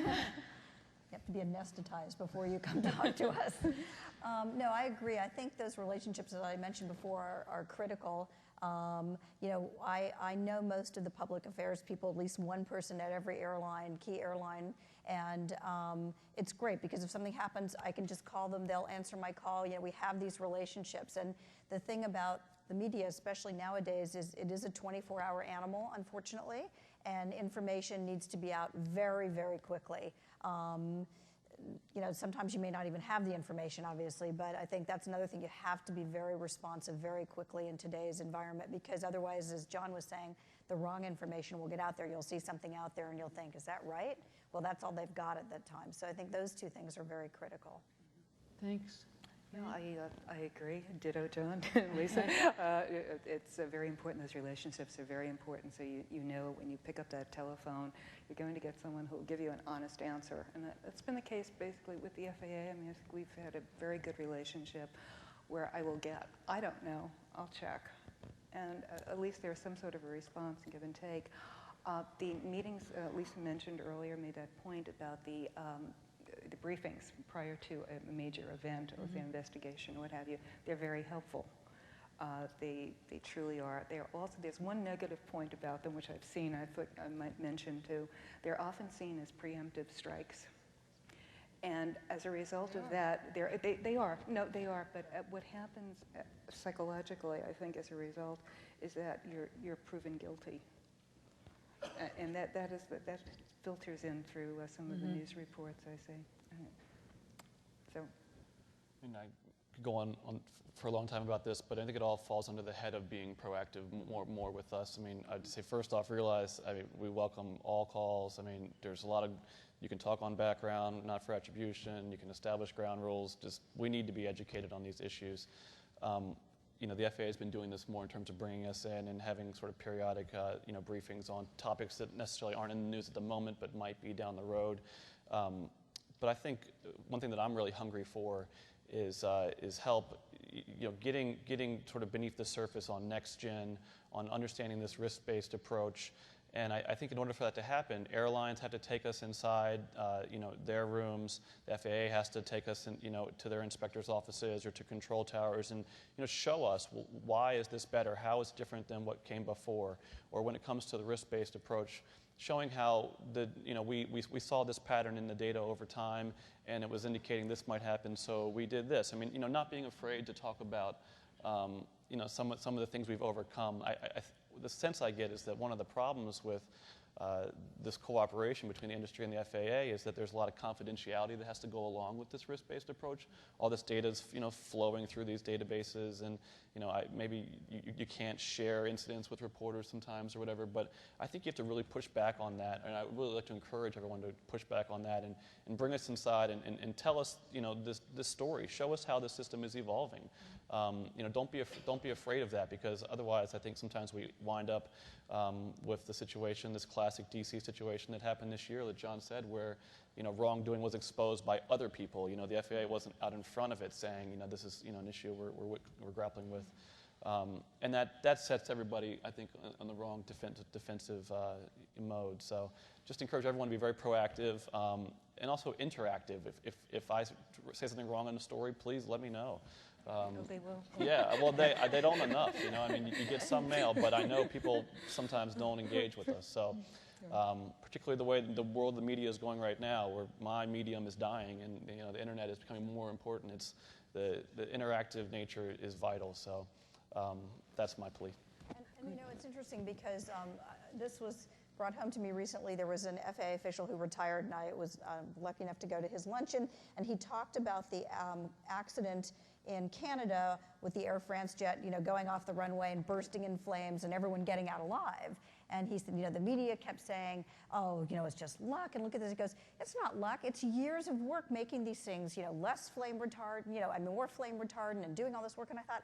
You have to be anesthetized before you come talk to us. No, I agree. I think those relationships, as I mentioned before, are critical. I know most of the public affairs people, at least one person at every airline, key airline, and it's great because if something happens, I can just call them, they'll answer my call. We have these relationships. And the thing about the media, especially nowadays, is it is a 24-hour animal, unfortunately, and information needs to be out very, very quickly. Sometimes you may not even have the information, obviously, but I think that's another thing. You have to be very responsive very quickly in today's environment, because otherwise, as John was saying, the wrong information will get out there. You'll see something out there and you'll think, is that right? Well, that's all they've got at that time. So I think those two things are very critical. Thanks. No, I agree. Ditto, John, Lisa. It's very important. Those relationships are very important. So you know when you pick up that telephone, you're going to get someone who will give you an honest answer. And that's been the case basically with the FAA. I mean, I think we've had a very good relationship where I will get, I don't know, I'll check. And at least there's some sort of a response and give and take. The meetings Lisa mentioned earlier made that point about the briefings prior to a major event or the investigation or what have you. They're very helpful. They truly are. There's one negative point about them, which I've seen, I thought I might mention too. They're often seen as preemptive strikes. And as a result of that, they are. No, they are. But what happens psychologically, I think, as a result, is that you're proven guilty. And that filters in through some of the news reports, I see. So, I could go on for a long time about this, but I think it all falls under the head of being proactive more with us. I mean, I'd say first off, realize, we welcome all calls. There's a lot of, you can talk on background, not for attribution, you can establish ground rules. Just, we need to be educated on these issues. The FAA has been doing this more in terms of bringing us in and having sort of periodic, briefings on topics that necessarily aren't in the news at the moment, but might be down the road. But I think one thing that I'm really hungry for is help, getting sort of beneath the surface on next gen, on understanding this risk-based approach. And I think in order for that to happen, airlines have to take us inside, their rooms. The FAA has to take us, to their inspectors' offices or to control towers, and show us, well, why is this better? How is it different than what came before? Or when it comes to the risk-based approach, showing how we saw this pattern in the data over time, and it was indicating this might happen, so we did this. I mean, not being afraid to talk about, some of the things we've overcome. The sense I get is that one of the problems with this cooperation between the industry and the FAA is that there's a lot of confidentiality that has to go along with this risk-based approach. All this data is, flowing through these databases, and maybe you can't share incidents with reporters sometimes or whatever. But I think you have to really push back on that, and I would really like to encourage everyone to push back on that and bring us inside and tell us, this story. Show us how the system is evolving. Don't be afraid of that, because otherwise, I think sometimes we wind up with the situation, this classic DC situation that happened this year that John said, where wrongdoing was exposed by other people. The FAA wasn't out in front of it saying, this is an issue we're grappling with, and that sets everybody, I think, on the wrong defensive mode. So just encourage everyone to be very proactive and also interactive. If I say something wrong in a story, please let me know. They will. Yeah, well, they don't enough, I mean, you get some mail, but I know people sometimes don't engage with us. So particularly the way the world, the media is going right now, where my medium is dying and the internet is becoming more important. It's the interactive nature is vital. So that's my plea. And it's interesting because this was brought home to me recently. There was an FAA official who retired, and I was lucky enough to go to his luncheon, and he talked about the accident in Canada with the Air France jet, going off the runway and bursting in flames and everyone getting out alive. And he said, the media kept saying, oh, it's just luck, and look at this. He goes, it's not luck, it's years of work making these things, less flame retardant, more flame retardant, and doing all this work. And I thought,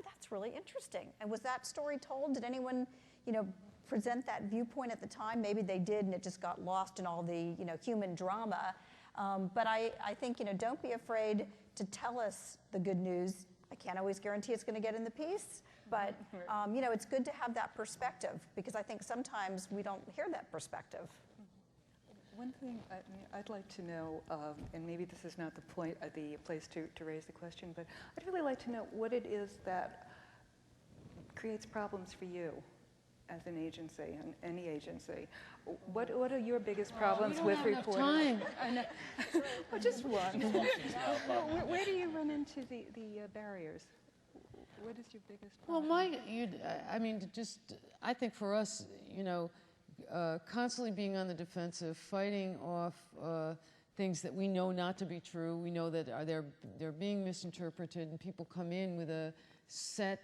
that's really interesting. And was that story told? Did anyone, present that viewpoint at the time? Maybe they did, and it just got lost in all the, human drama. But I think, don't be afraid to tell us the good news. I can't always guarantee it's going to get in the piece, but it's good to have that perspective, because I think sometimes we don't hear that perspective. One thing I'd like to know, and maybe this is not the place to raise the question, but I'd really like to know what it is that creates problems for you as an agency, and any agency. What are your biggest problems with reporting? Time. I know. Well, just one. Where do you run into the barriers? What is your biggest problem? Well, I think for us, constantly being on the defensive, fighting off things that we know not to be true. We know that they're being misinterpreted, and people come in with a set.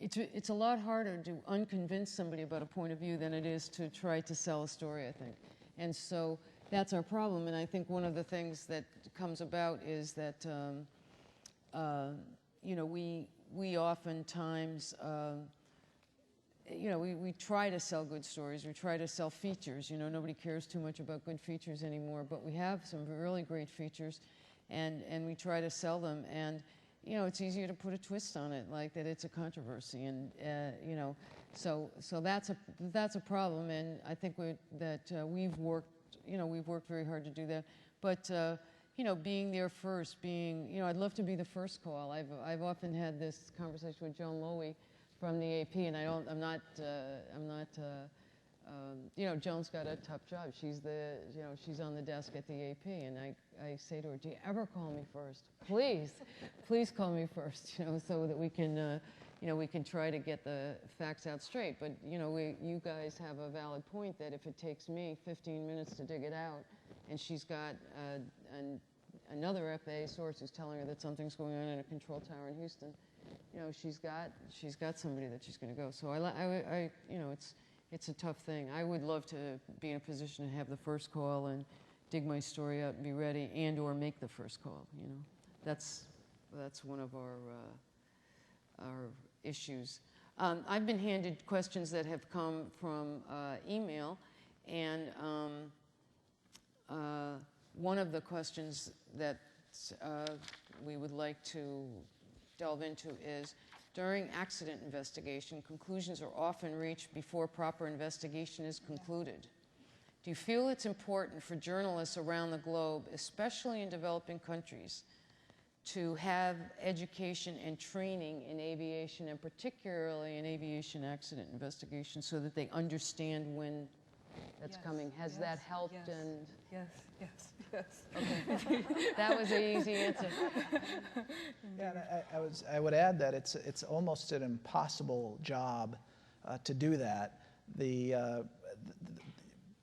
It's a lot harder to unconvince somebody about a point of view than it is to try to sell a story, I think. And so that's our problem. And I think one of the things that comes about is that, we oftentimes, we try to sell good stories. We try to sell features. Nobody cares too much about good features anymore, but we have some really great features, and we try to sell them. And it's easier to put a twist on it, like that it's a controversy, and so that's a problem. And I think we've worked very hard to do that. But being there first, I'd love to be the first call. I've often had this conversation with Joan Lowy from the AP, and Joan's got a tough job. She's on the desk at the AP, and I say to her, do you ever call me first? Please call me first, so that we can try to get the facts out straight. But, you guys have a valid point that if it takes me 15 minutes to dig it out, and she's got another FAA source who's telling her that something's going on in a control tower in Houston, she's got somebody that she's going to go. So it's a tough thing. I would love to be in a position to have the first call and dig my story up and be ready, and/or make the first call. That's one of our issues. I've been handed questions that have come from email, and one of the questions that we would like to delve into is, during accident investigation, conclusions are often reached before proper investigation is concluded. Do you feel it's important for journalists around the globe, especially in developing countries, to have education and training in aviation, and particularly in aviation accident investigation, so that they understand when that's coming? Has that helped? Yes, and yes. Okay. That was an easy answer. Yeah, and I would add that it's almost an impossible job to do that. The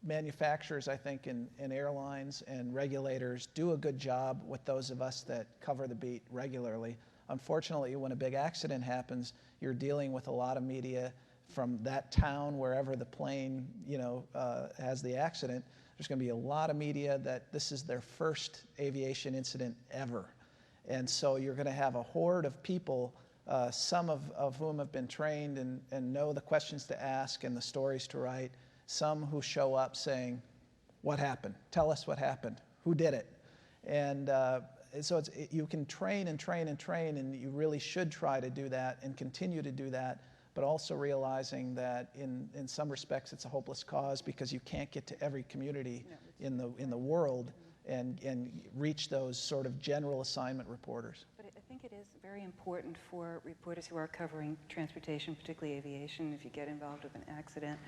manufacturers, I think, in airlines and regulators do a good job with those of us that cover the beat regularly. Unfortunately, when a big accident happens, you're dealing with a lot of media from that town, wherever the plane, has the accident. There's going to be a lot of media that this is their first aviation incident ever. And so you're going to have a horde of people, some of whom have been trained and know the questions to ask and the stories to write, some who show up saying, what happened? Tell us what happened. Who did it? And so you can train and train and train, and you really should try to do that and continue to do that, but also realizing that in some respects it's a hopeless cause, because you can't get to every community in the world and reach those sort of general assignment reporters. But I think it is very important for reporters who are covering transportation, particularly aviation, if you get involved with an accident.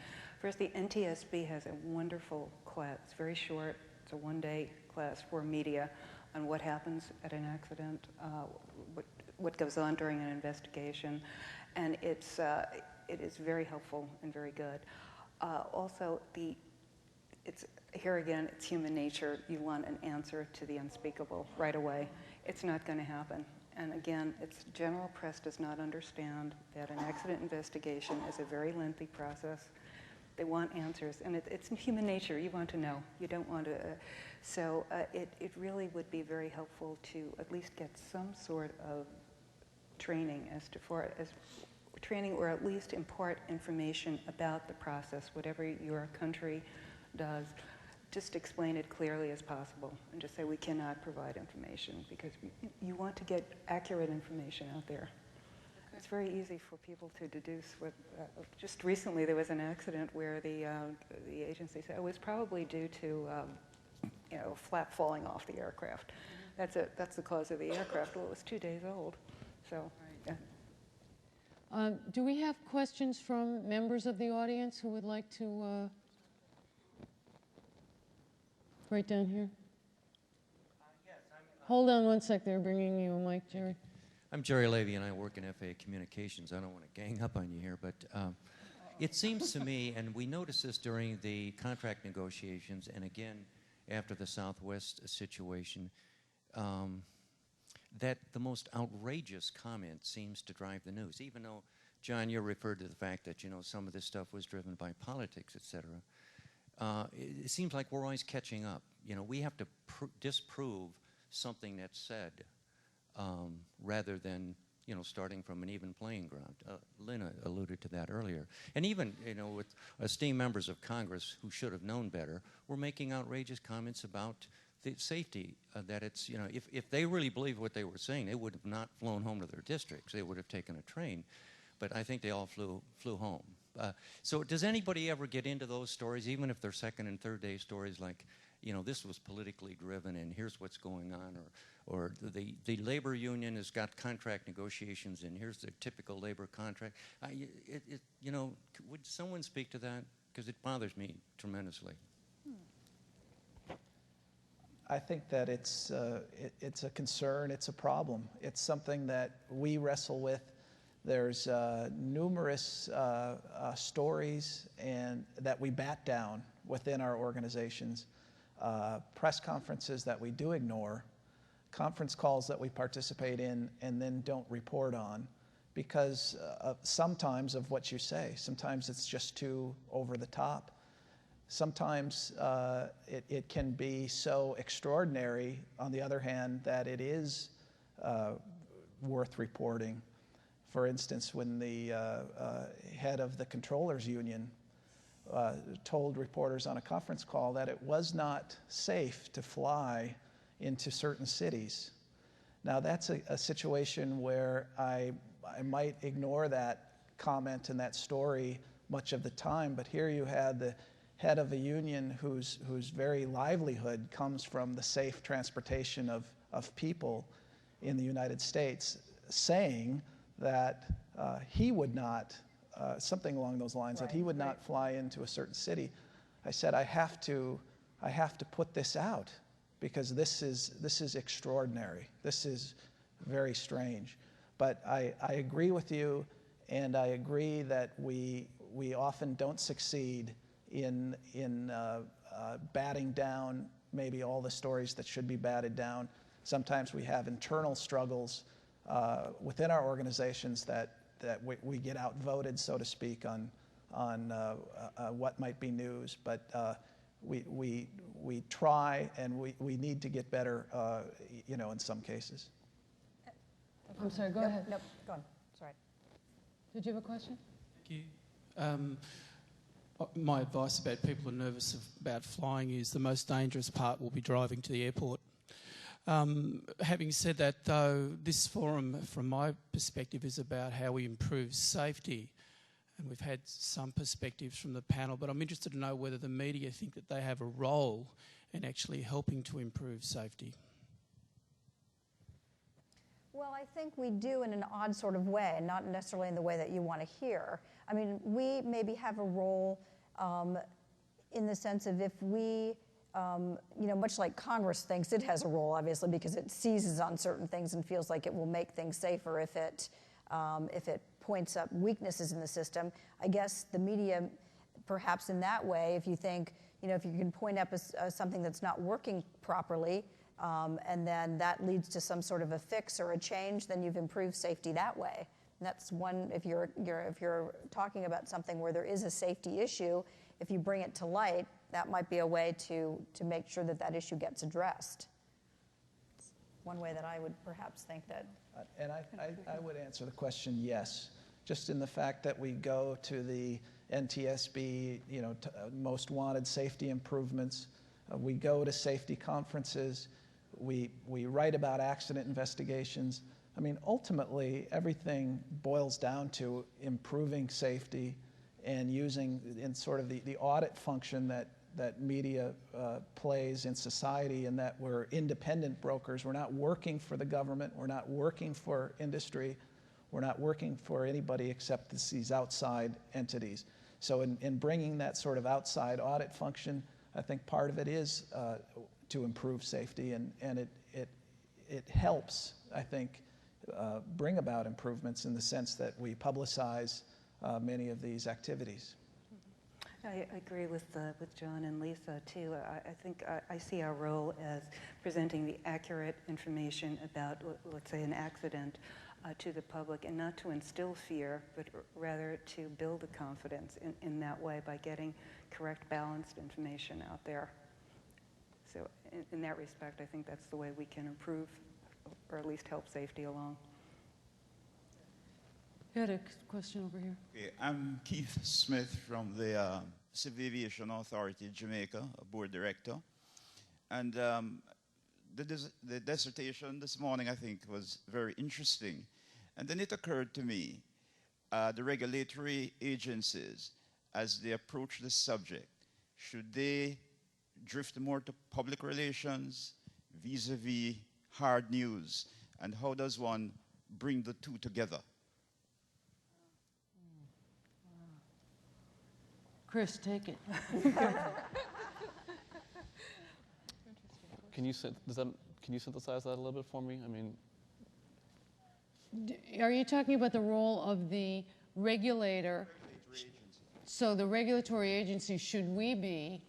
First, the NTSB has a wonderful class. It's very short. It's a one-day class for media on what happens at an accident, what goes on during an investigation, and it is very helpful and very good. Also, here again, it's human nature. You want an answer to the unspeakable right away. It's not going to happen. And again, general press does not understand that an accident investigation is a very lengthy process. They want answers, and it's human nature. You want to know. You don't want to. So it really would be very helpful to at least get some sort of training training, or at least impart information about the process, whatever your country does. Just explain it clearly as possible, and just say we cannot provide information, because you want to get accurate information out there. Okay. It's very easy for people to deduce. Just recently there was an accident where the agency said it was probably due to a flap falling off the aircraft. Mm-hmm. That's the cause of the aircraft. Well, it was 2 days old, so. Right. Yeah. Do we have questions from members of the audience who would like to? Right down here. Yes, Hold on one sec. They're bringing you a mic, Jerry. I'm Jerry Levy, and I work in FAA Communications. I don't want to gang up on you here, but it seems to me, and we noticed this during the contract negotiations, and again after the Southwest situation, that the most outrageous comment seems to drive the news. Even though, John, you referred to the fact that some of this stuff was driven by politics, et cetera. It seems like we're always catching up. We have to disprove something that's said rather than, starting from an even playing ground. Lynn alluded to that earlier. And even, with esteemed members of Congress who should have known better, were making outrageous comments about the safety, that it's, if they really believed what they were saying, they would have not flown home to their districts. They would have taken a train. But I think they all flew home. So does anybody ever get into those stories, even if they're second and third day stories, like, this was politically driven and here's what's going on, or the labor union has got contract negotiations and here's the typical labor contract? Would someone speak to that? Because it bothers me tremendously. I think that it's a concern, it's a problem. It's something that we wrestle with. There's numerous stories that we bat down within our organizations, press conferences that we do ignore, conference calls that we participate in and then don't report on because sometimes of what you say. Sometimes it's just too over the top. Sometimes it can be so extraordinary, on the other hand, that it is worth reporting. For instance, when the head of the controllers union told reporters on a conference call that it was not safe to fly into certain cities. Now that's a situation where I might ignore that comment and that story much of the time, but here you had the head of a union whose very livelihood comes from the safe transportation of people in the United States saying that he would not, something along those lines, that he would not fly into a certain city. I said, I have to put this out because this is extraordinary. This is very strange. But I agree with you, and I agree that we often don't succeed in batting down maybe all the stories that should be batted down. Sometimes we have internal struggles within our organizations that we get outvoted, so to speak, on what might be news. But we try, and we need to get better, in some cases. I'm sorry, go ahead. Nope, go on. Sorry. Did you have a question? Thank you. My advice about people who are nervous about flying is the most dangerous part will be driving to the airport. Having said that, though, this forum, from my perspective, is about how we improve safety. And we've had some perspectives from the panel, but I'm interested to know whether the media think that they have a role in actually helping to improve safety. Well, I think we do in an odd sort of way, and not necessarily in the way that you want to hear. I mean, we maybe have a role in the sense of if we, much like Congress thinks it has a role, obviously, because it seizes on certain things and feels like it will make things safer if it points up weaknesses in the system. I guess the media, perhaps in that way, if you think, if you can point up something that's not working properly, and then that leads to some sort of a fix or a change, then you've improved safety that way. And that's one, if you're talking about something where there is a safety issue, if you bring it to light, that might be a way to make sure that issue gets addressed. It's one way that I would perhaps think that. And I would answer the question yes, just in the fact that we go to the NTSB, most wanted safety improvements. We go to safety conferences. We write about accident investigations. I mean, ultimately, everything boils down to improving safety and using in sort of the audit function that media plays in society, and that we're independent brokers. We're not working for the government. We're not working for industry. We're not working for anybody except these outside entities. So in bringing that sort of outside audit function, I think part of it is to improve safety, and it helps, I think, bring about improvements in the sense that we publicize many of these activities. I agree with John and Lisa, too. I think I see our role as presenting the accurate information about, let's say, an accident to the public, and not to instill fear, but rather to build the confidence in that way by getting correct, balanced information out there. So in that respect, I think that's the way we can improve or at least help safety along. You had a question over here. Okay, I'm Keith Smith from the Civil Aviation Authority, Jamaica, a board director. And the dissertation this morning, I think, was very interesting. And then it occurred to me, the regulatory agencies, as they approach the subject, should they drift more to public relations vis-a-vis hard news? And how does one bring the two together? Chris, take it. Can you synthesize that a little bit for me? I mean, Are you talking about the role of the regulator? So the regulatory agency, should we be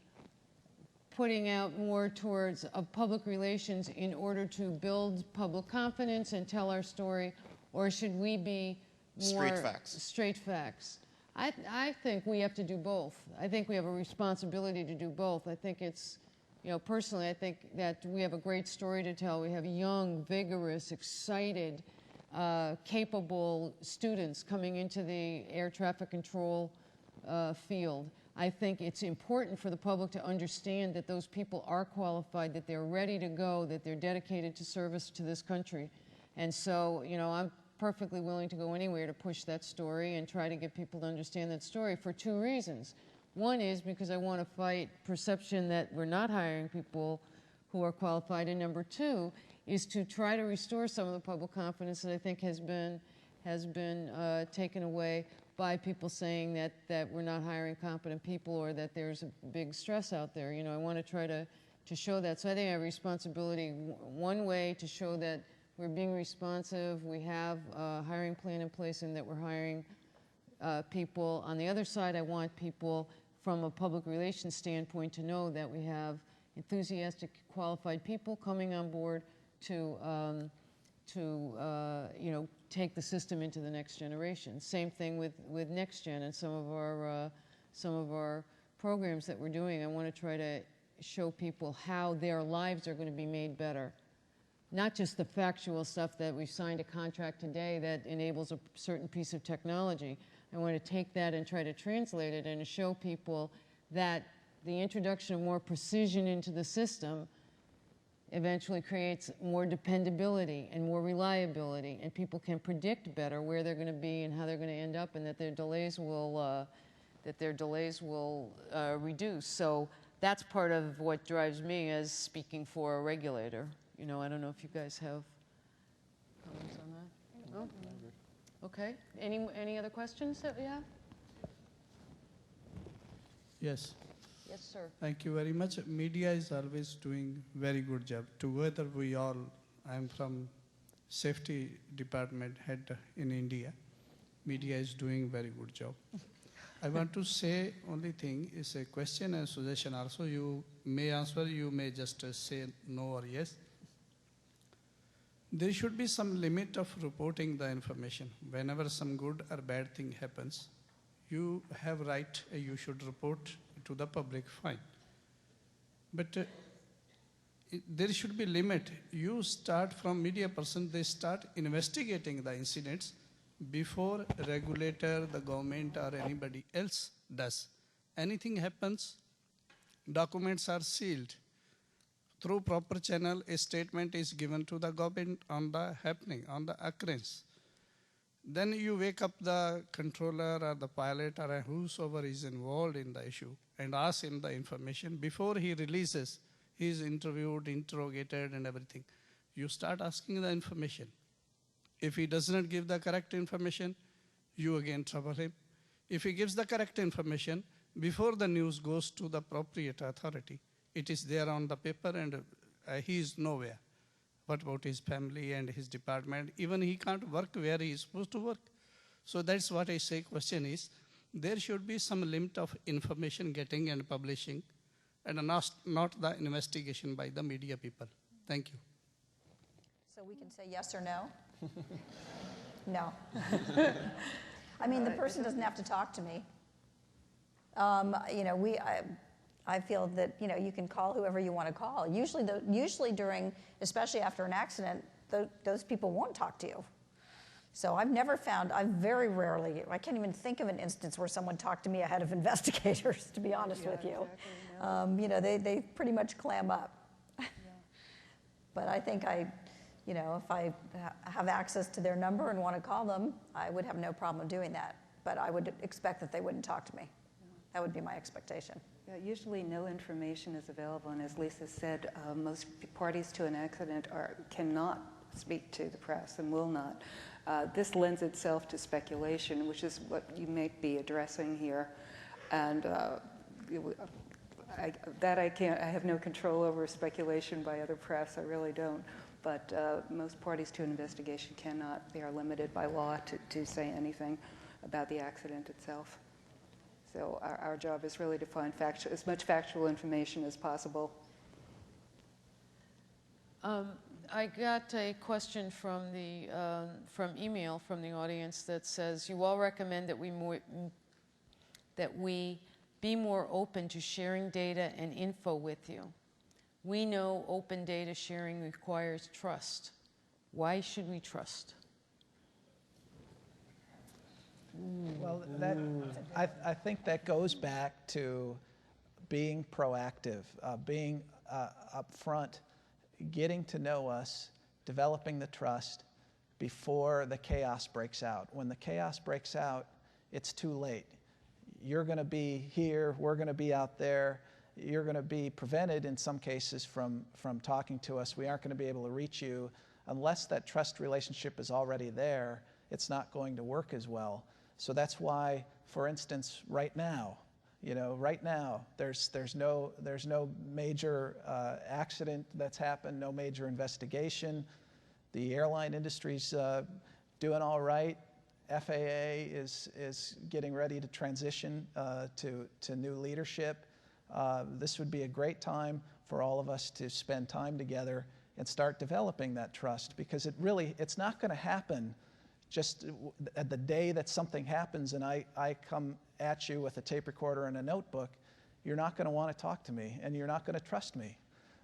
putting out more towards public relations in order to build public confidence and tell our story, or should we be more straight facts? I think we have to do both. I think we have a responsibility to do both. I think it's, personally, I think that we have a great story to tell. We have young, vigorous, excited, capable students coming into the air traffic control field. I think it's important for the public to understand that those people are qualified, that they're ready to go, that they're dedicated to service to this country. And so, you know, I'm perfectly willing to go anywhere to push that story and try to get people to understand that story for two reasons. One is because I want to fight perception that we're not hiring people who are qualified, and number two is to try to restore some of the public confidence that I think has been taken away by people saying that we're not hiring competent people or that there's a big stress out there. You know, I want to try to show that. So I think I have responsibility, one way to show that we're being responsive, we have a hiring plan in place and that we're hiring people. On the other side, I want people from a public relations standpoint to know that we have enthusiastic, qualified people coming on board to you know, take the system into the next generation. Same thing with NextGen and some of our programs that we're doing. I want to try to show people how their lives are going to be made better. Not just the factual stuff that we've signed a contract today that enables a certain piece of technology. I want to take that and try to translate it and to show people that the introduction of more precision into the system eventually creates more dependability and more reliability, and people can predict better where they're going to be and how they're going to end up, and that their delays will reduce. So that's part of what drives me as speaking for a regulator. You know, I don't know if you guys have comments on that. No? Okay. Any other questions that we have? Yes. Yes, sir. Thank you very much. Media is always doing very good job. Together we all, I'm from safety department head in India. Media is doing very good job. I want to say only thing is a question and suggestion also. You may answer, you may just say no or yes. There should be some limit of reporting the information. Whenever some good or bad thing happens, you have right, you should report to the public, fine. But there should be limit. You start from media person, they start investigating the incidents before regulator, the government or anybody else does. Anything happens, documents are sealed. Through proper channel, a statement is given to the government on the happening, on the occurrence. Then you wake up the controller or the pilot or whosoever is involved in the issue and ask him the information. Before he releases, he is interviewed, interrogated and everything. You start asking the information. If he does not give the correct information, you again trouble him. If he gives the correct information, before the news goes to the appropriate authority, it is there on the paper and he is nowhere. What about his family and his department? Even he can't work where he is supposed to work. So that's what I say. Question is, there should be some limit of information getting and publishing and not the investigation by the media people. Thank you. So we can say yes or no? No. I mean, the person doesn't have to talk to me. You know, I feel that, you know, you can call whoever you want to call. Usually during, especially after an accident, those people won't talk to you. So I've very rarely, I can't even think of an instance where someone talked to me ahead of investigators, to be honest with you. Exactly, no. You know, they pretty much clam up. Yeah. But I think you know, if I have access to their number and want to call them, I would have no problem doing that. But I would expect that they wouldn't talk to me. That would be my expectation. Yeah, usually no information is available, and as Lisa said, most parties to an accident cannot speak to the press and will not. This lends itself to speculation, which is what you may be addressing here, and I have no control over speculation by other press, I really don't, but most parties to an investigation cannot. They are limited by law to say anything about the accident itself. So our job is really to find as much factual information as possible. I got a question from email from the audience that says, you all recommend that we be more open to sharing data and info with you. We know open data sharing requires trust. Why should we trust? Well, I think that goes back to being proactive, being upfront, getting to know us, developing the trust before the chaos breaks out. When the chaos breaks out, it's too late. You're going to be here, we're going to be out there. You're going to be prevented in some cases from talking to us. We aren't going to be able to reach you. Unless that trust relationship is already there, it's not going to work as well. So that's why, for instance, right now, there's no major accident that's happened, no major investigation. The airline industry's doing all right. FAA is getting ready to transition to new leadership. This would be a great time for all of us to spend time together and start developing that trust, because it's not going to happen just at the day that something happens and I come at you with a tape recorder and a notebook. You're not going to want to talk to me and you're not going to trust me.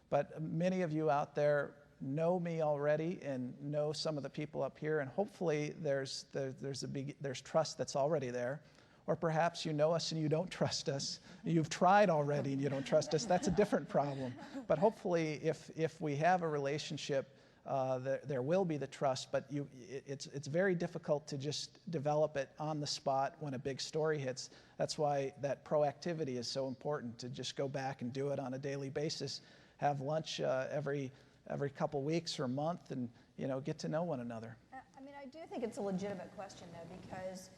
But many of you out there know me already and know some of the people up here, and hopefully there's trust that's already there. Or perhaps you know us and you don't trust us. You've tried already and you don't trust us. That's a different problem. But hopefully if we have a relationship, there will be the trust, but it's very difficult to just develop it on the spot when a big story hits. That's why that proactivity is so important, to just go back and do it on a daily basis, have lunch every couple weeks or a month, and get to know one another. I mean, I do think it's a legitimate question, though, because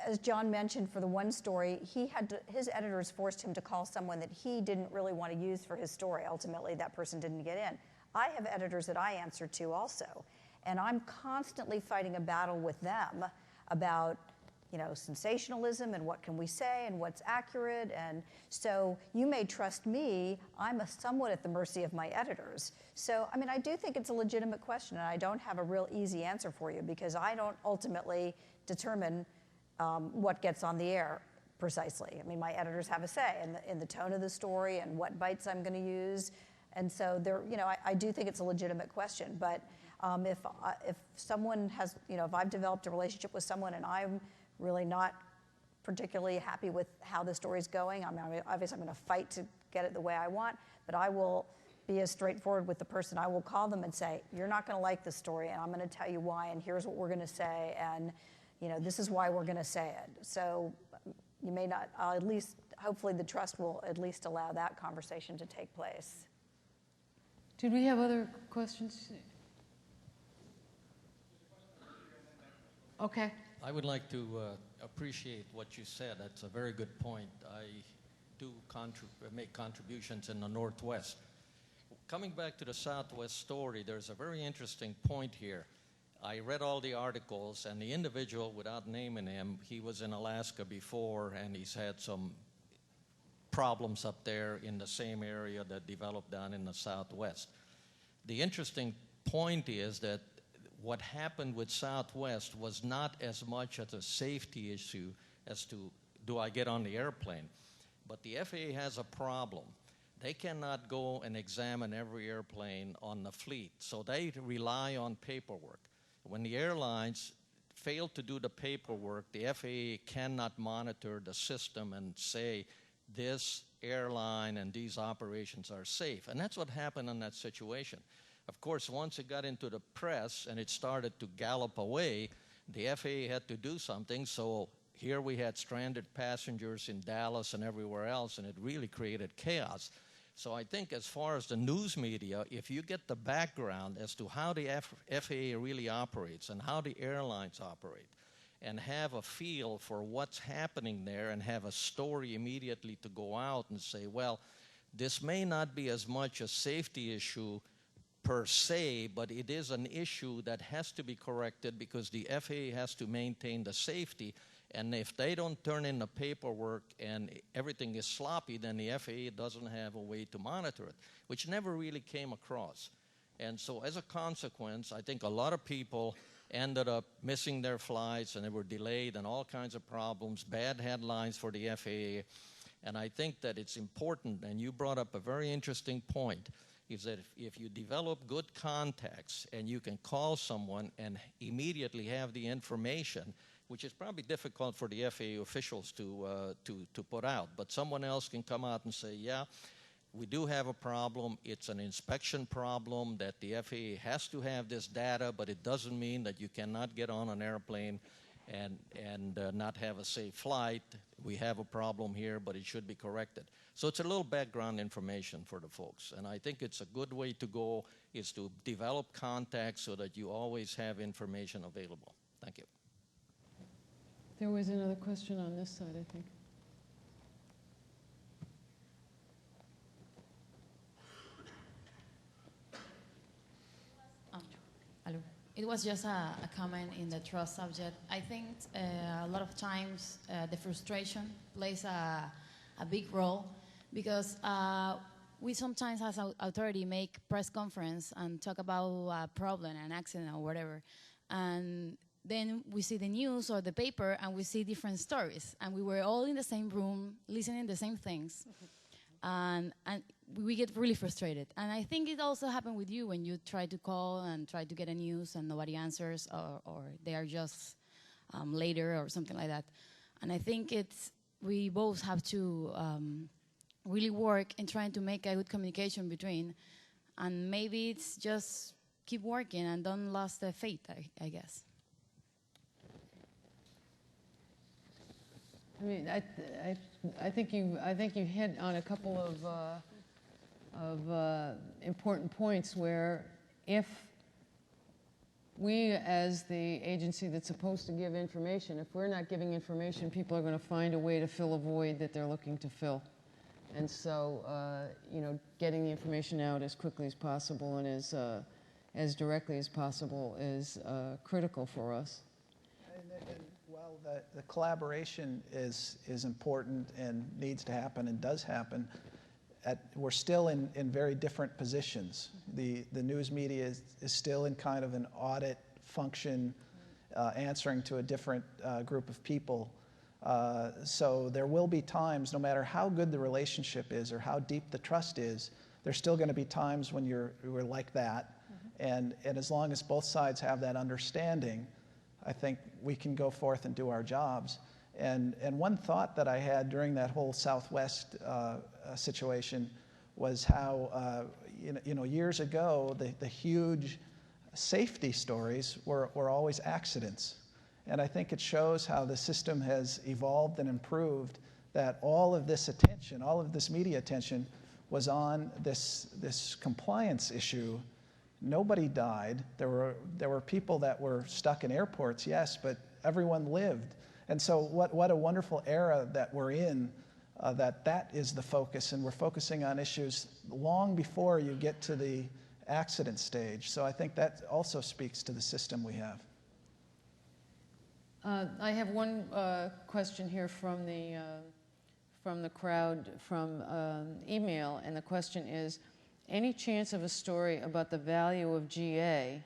as John mentioned, for the one story, his editors forced him to call someone that he didn't really want to use for his story. Ultimately, that person didn't get in. I have editors that I answer to also, and I'm constantly fighting a battle with them about sensationalism and what can we say and what's accurate. And so you may trust me, I'm somewhat at the mercy of my editors. So, I mean, I do think it's a legitimate question, and I don't have a real easy answer for you, because I don't ultimately determine what gets on the air precisely. I mean, my editors have a say in the tone of the story and what bites I'm going to use. And so I do think it's a legitimate question. But if someone has, if I've developed a relationship with someone and I'm really not particularly happy with how the story's going, I mean, obviously I'm going to fight to get it the way I want, but I will be as straightforward with the person. I will call them and say, you're not going to like this story, and I'm going to tell you why, and here's what we're going to say, and this is why we're going to say it. So you may not, at least, hopefully the trust will at least allow that conversation to take place. Did we have other questions? Okay. I would like to appreciate what you said. That's a very good point. I do make contributions in the Northwest. Coming back to the Southwest story, there's a very interesting point here. I read all the articles, and the individual, without naming him, he was in Alaska before, and he's had some problems up there in the same area that developed down in the Southwest. The interesting point is that what happened with Southwest was not as much as a safety issue as to, do I get on the airplane? But the FAA has a problem. They cannot go and examine every airplane on the fleet, so they rely on paperwork. When the airlines fail to do the paperwork, the FAA cannot monitor the system and say this airline and these operations are safe. And that's what happened in that situation. Of course, once it got into the press and it started to gallop away, the FAA had to do something. So here we had stranded passengers in Dallas and everywhere else, and it really created chaos. So I think as far as the news media, if you get the background as to how the FAA really operates and how the airlines operate, and have a feel for what's happening there and have a story immediately to go out and say, well, this may not be as much a safety issue per se, but it is an issue that has to be corrected because the FAA has to maintain the safety. And if they don't turn in the paperwork and everything is sloppy, then the FAA doesn't have a way to monitor it, which never really came across. And so as a consequence, I think a lot of people ended up missing their flights, and they were delayed and all kinds of problems, bad headlines for the FAA. And I think that it's important, and you brought up a very interesting point, is that if you develop good contacts and you can call someone and immediately have the information, which is probably difficult for the FAA officials to put out. But someone else can come out and say, yeah, we do have a problem. It's an inspection problem that the FAA has to have this data, but it doesn't mean that you cannot get on an airplane and not have a safe flight. We have a problem here, but it should be corrected. So it's a little background information for the folks. And I think it's a good way to go is to develop contacts so that you always have information available. Thank you. There was another question on this side, I think. Hello. It was just a comment in the trust subject. I think a lot of times the frustration plays a big role because we sometimes as authority make press conference and talk about a problem, an accident or whatever. And then we see the news or the paper and we see different stories. And we were all in the same room listening to the same things. And we get really frustrated. And I think it also happened with you when you try to call and try to get a news and nobody answers or they are just later or something like that. And I think we both have to really work in trying to make a good communication between, and maybe it's just keep working and don't lose the faith, I guess. I mean, I think you hit on a couple of important points where if we, as the agency that's supposed to give information, if we're not giving information, people are going to find a way to fill a void that they're looking to fill. And so, you know, getting the information out as quickly as possible and as directly as possible is critical for us. And while the collaboration is important and needs to happen and does happen, we're still in very different positions. The news media is still in kind of an audit function, answering to a different group of people. So there will be times, no matter how good the relationship is or how deep the trust is, there's still going to be times when you're like that. And as long as both sides have that understanding, I think we can go forth and do our jobs. And one thought that I had during that whole Southwest situation was how, you know, years ago, the huge safety stories were always accidents. And I think it shows how the system has evolved and improved, that all of this attention, all of this media attention was on this compliance issue. Nobody died. There were people that were stuck in airports, yes, but everyone lived. And so what a wonderful era that we're in, that is the focus, and we're focusing on issues long before you get to the accident stage. So I think that also speaks to the system we have. I have one question here from the crowd from email, and the question is, any chance of a story about the value of GA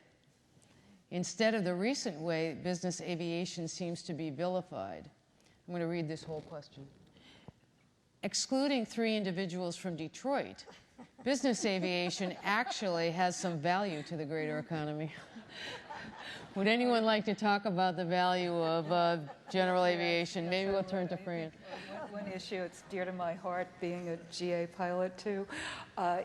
instead of the recent way business aviation seems to be vilified? I'm going to read this whole question. Excluding 3 individuals from Detroit, business aviation actually has some value to the greater economy. Would anyone like to talk about the value of general aviation? Maybe we'll turn to Fran. One issue that's dear to my heart, being a GA pilot too,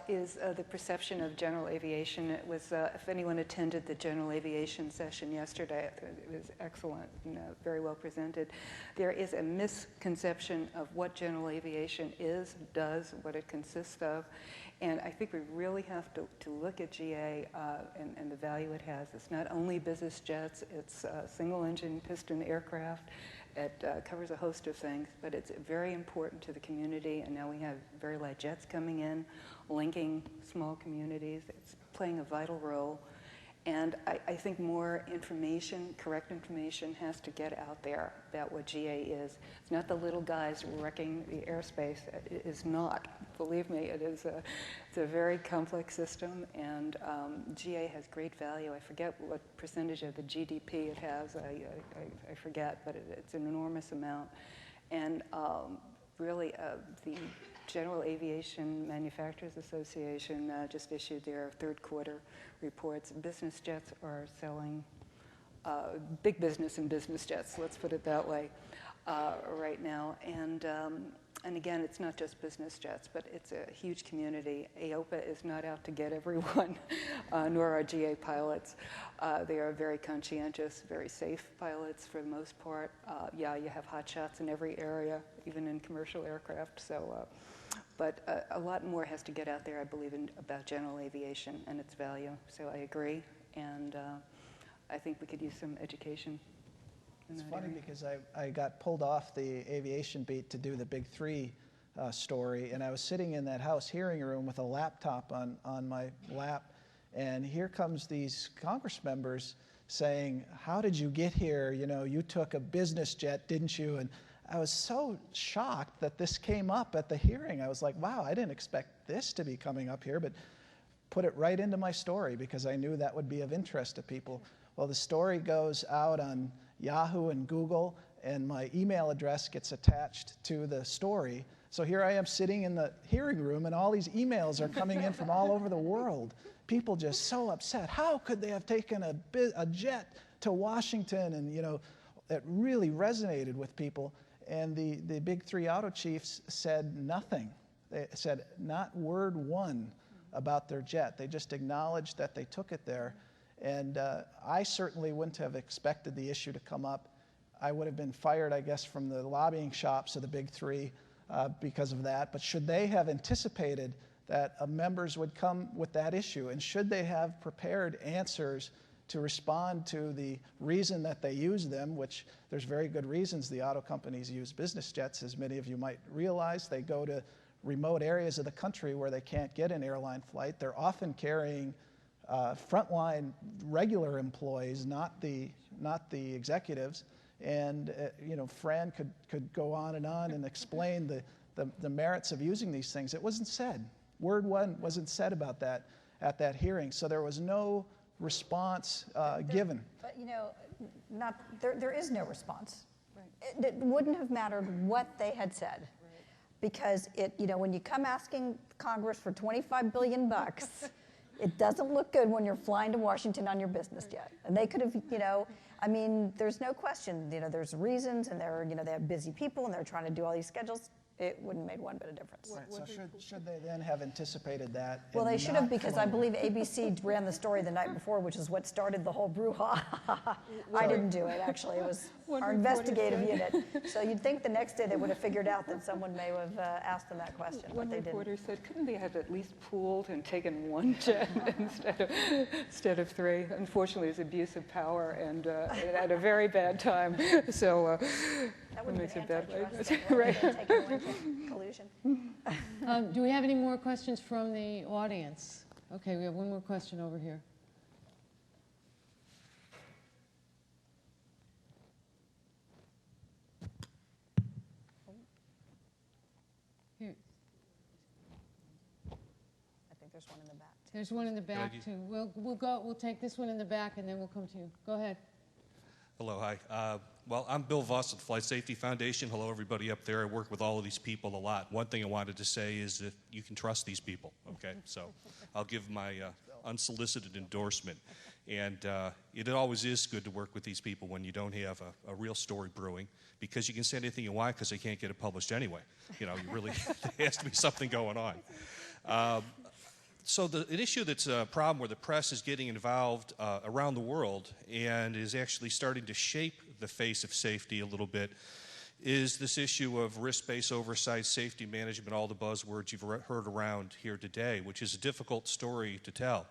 is the perception of general aviation. It was, if anyone attended the general aviation session yesterday, it was excellent and very well presented. There is a misconception of what general aviation is, does, what it consists of. And I think we really have to look at GA and the value it has. It's not only business jets, it's single engine piston aircraft. It covers a host of things, but it's very important to the community. And now we have very light jets coming in, linking small communities. It's playing a vital role. And I think more information, correct information, has to get out there about what GA is. It's not the little guys wrecking the airspace. It is not. Believe me, it's a very complex system, and GA has great value. I forget what percentage of the GDP it has. I forget, but it's an enormous amount. And really, the General Aviation Manufacturers Association just issued their third quarter reports. Business jets are selling big business in business jets, let's put it that way, right now. And again, it's not just business jets, but it's a huge community. AOPA is not out to get everyone, nor are GA pilots. They are very conscientious, very safe pilots for the most part. Yeah, you have hotshots in every area, even in commercial aircraft. So, but a lot more has to get out there, I believe, about general aviation and its value. So I agree, and I think we could use some education. It's funny because I got pulled off the aviation beat to do the Big Three story, and I was sitting in that House hearing room with a laptop on my lap, and here comes these Congress members saying, "How did you get here? You know, you took a business jet, didn't you?" And I was so shocked that this came up at the hearing. I was like, wow, I didn't expect this to be coming up here, but put it right into my story because I knew that would be of interest to people. Well, the story goes out on Yahoo and Google, and my email address gets attached to the story. So here I am sitting in the hearing room, and all these emails are coming in from all over the world. People just so upset. How could they have taken a jet to Washington? And, you know, it really resonated with people. And the Big Three auto chiefs said nothing. They said not word one about their jet. They just acknowledged that they took it there. And I certainly wouldn't have expected the issue to come up. I would have been fired, I guess, from the lobbying shops of the Big Three because of that. But should they have anticipated that members would come with that issue? And should they have prepared answers to respond to the reason that they use them, which there's very good reasons the auto companies use business jets, as many of you might realize. They go to remote areas of the country where they can't get an airline flight. They're often carrying frontline regular employees, not the executives. And you know, Fran could go on and explain the merits of using these things. It wasn't said. Word one wasn't said about that at that hearing. So there was no response given. But you know, there is no response. Right. It wouldn't have mattered what they had said. Right. Because when you come asking Congress for $25 billion, it doesn't look good when you're flying to Washington on your business jet. And they could have, I mean, there's no question, there's reasons, and they have busy people, and they're trying to do all these schedules. It wouldn't have made one bit of difference. Right. So should they then have anticipated that? Well, they should have, because I believe ABC ran the story the night before, which is what started the whole brouhaha. I didn't do it, actually. It was our investigative unit. So you'd think the next day they would have figured out that someone may have asked them that question, One but they reporter didn't. said, couldn't they have at least pooled and taken one jet instead of three? Unfortunately, it's abuse of power and at a very bad time. So that would makes it bad. Right. Collusion. Do we have any more questions from the audience? Okay, we have one more question over here. Here. I think there's one in the back. There's one in the back too. We'll take this one in the back and then we'll come to you. Go ahead. Hello, hi. Well, I'm Bill Vasa at the Flight Safety Foundation. Hello, everybody up there. I work with all of these people a lot. One thing I wanted to say is that you can trust these people, okay? So I'll give my unsolicited endorsement. And it always is good to work with these people when you don't have a real story brewing, because you can say anything you want because they can't get it published anyway. You really, there has to be something going on. So an issue that's a problem where the press is getting involved around the world and is actually starting to shape the face of safety a little bit is this issue of risk-based oversight, safety management, all the buzzwords you've heard around here today, which is a difficult story to tell.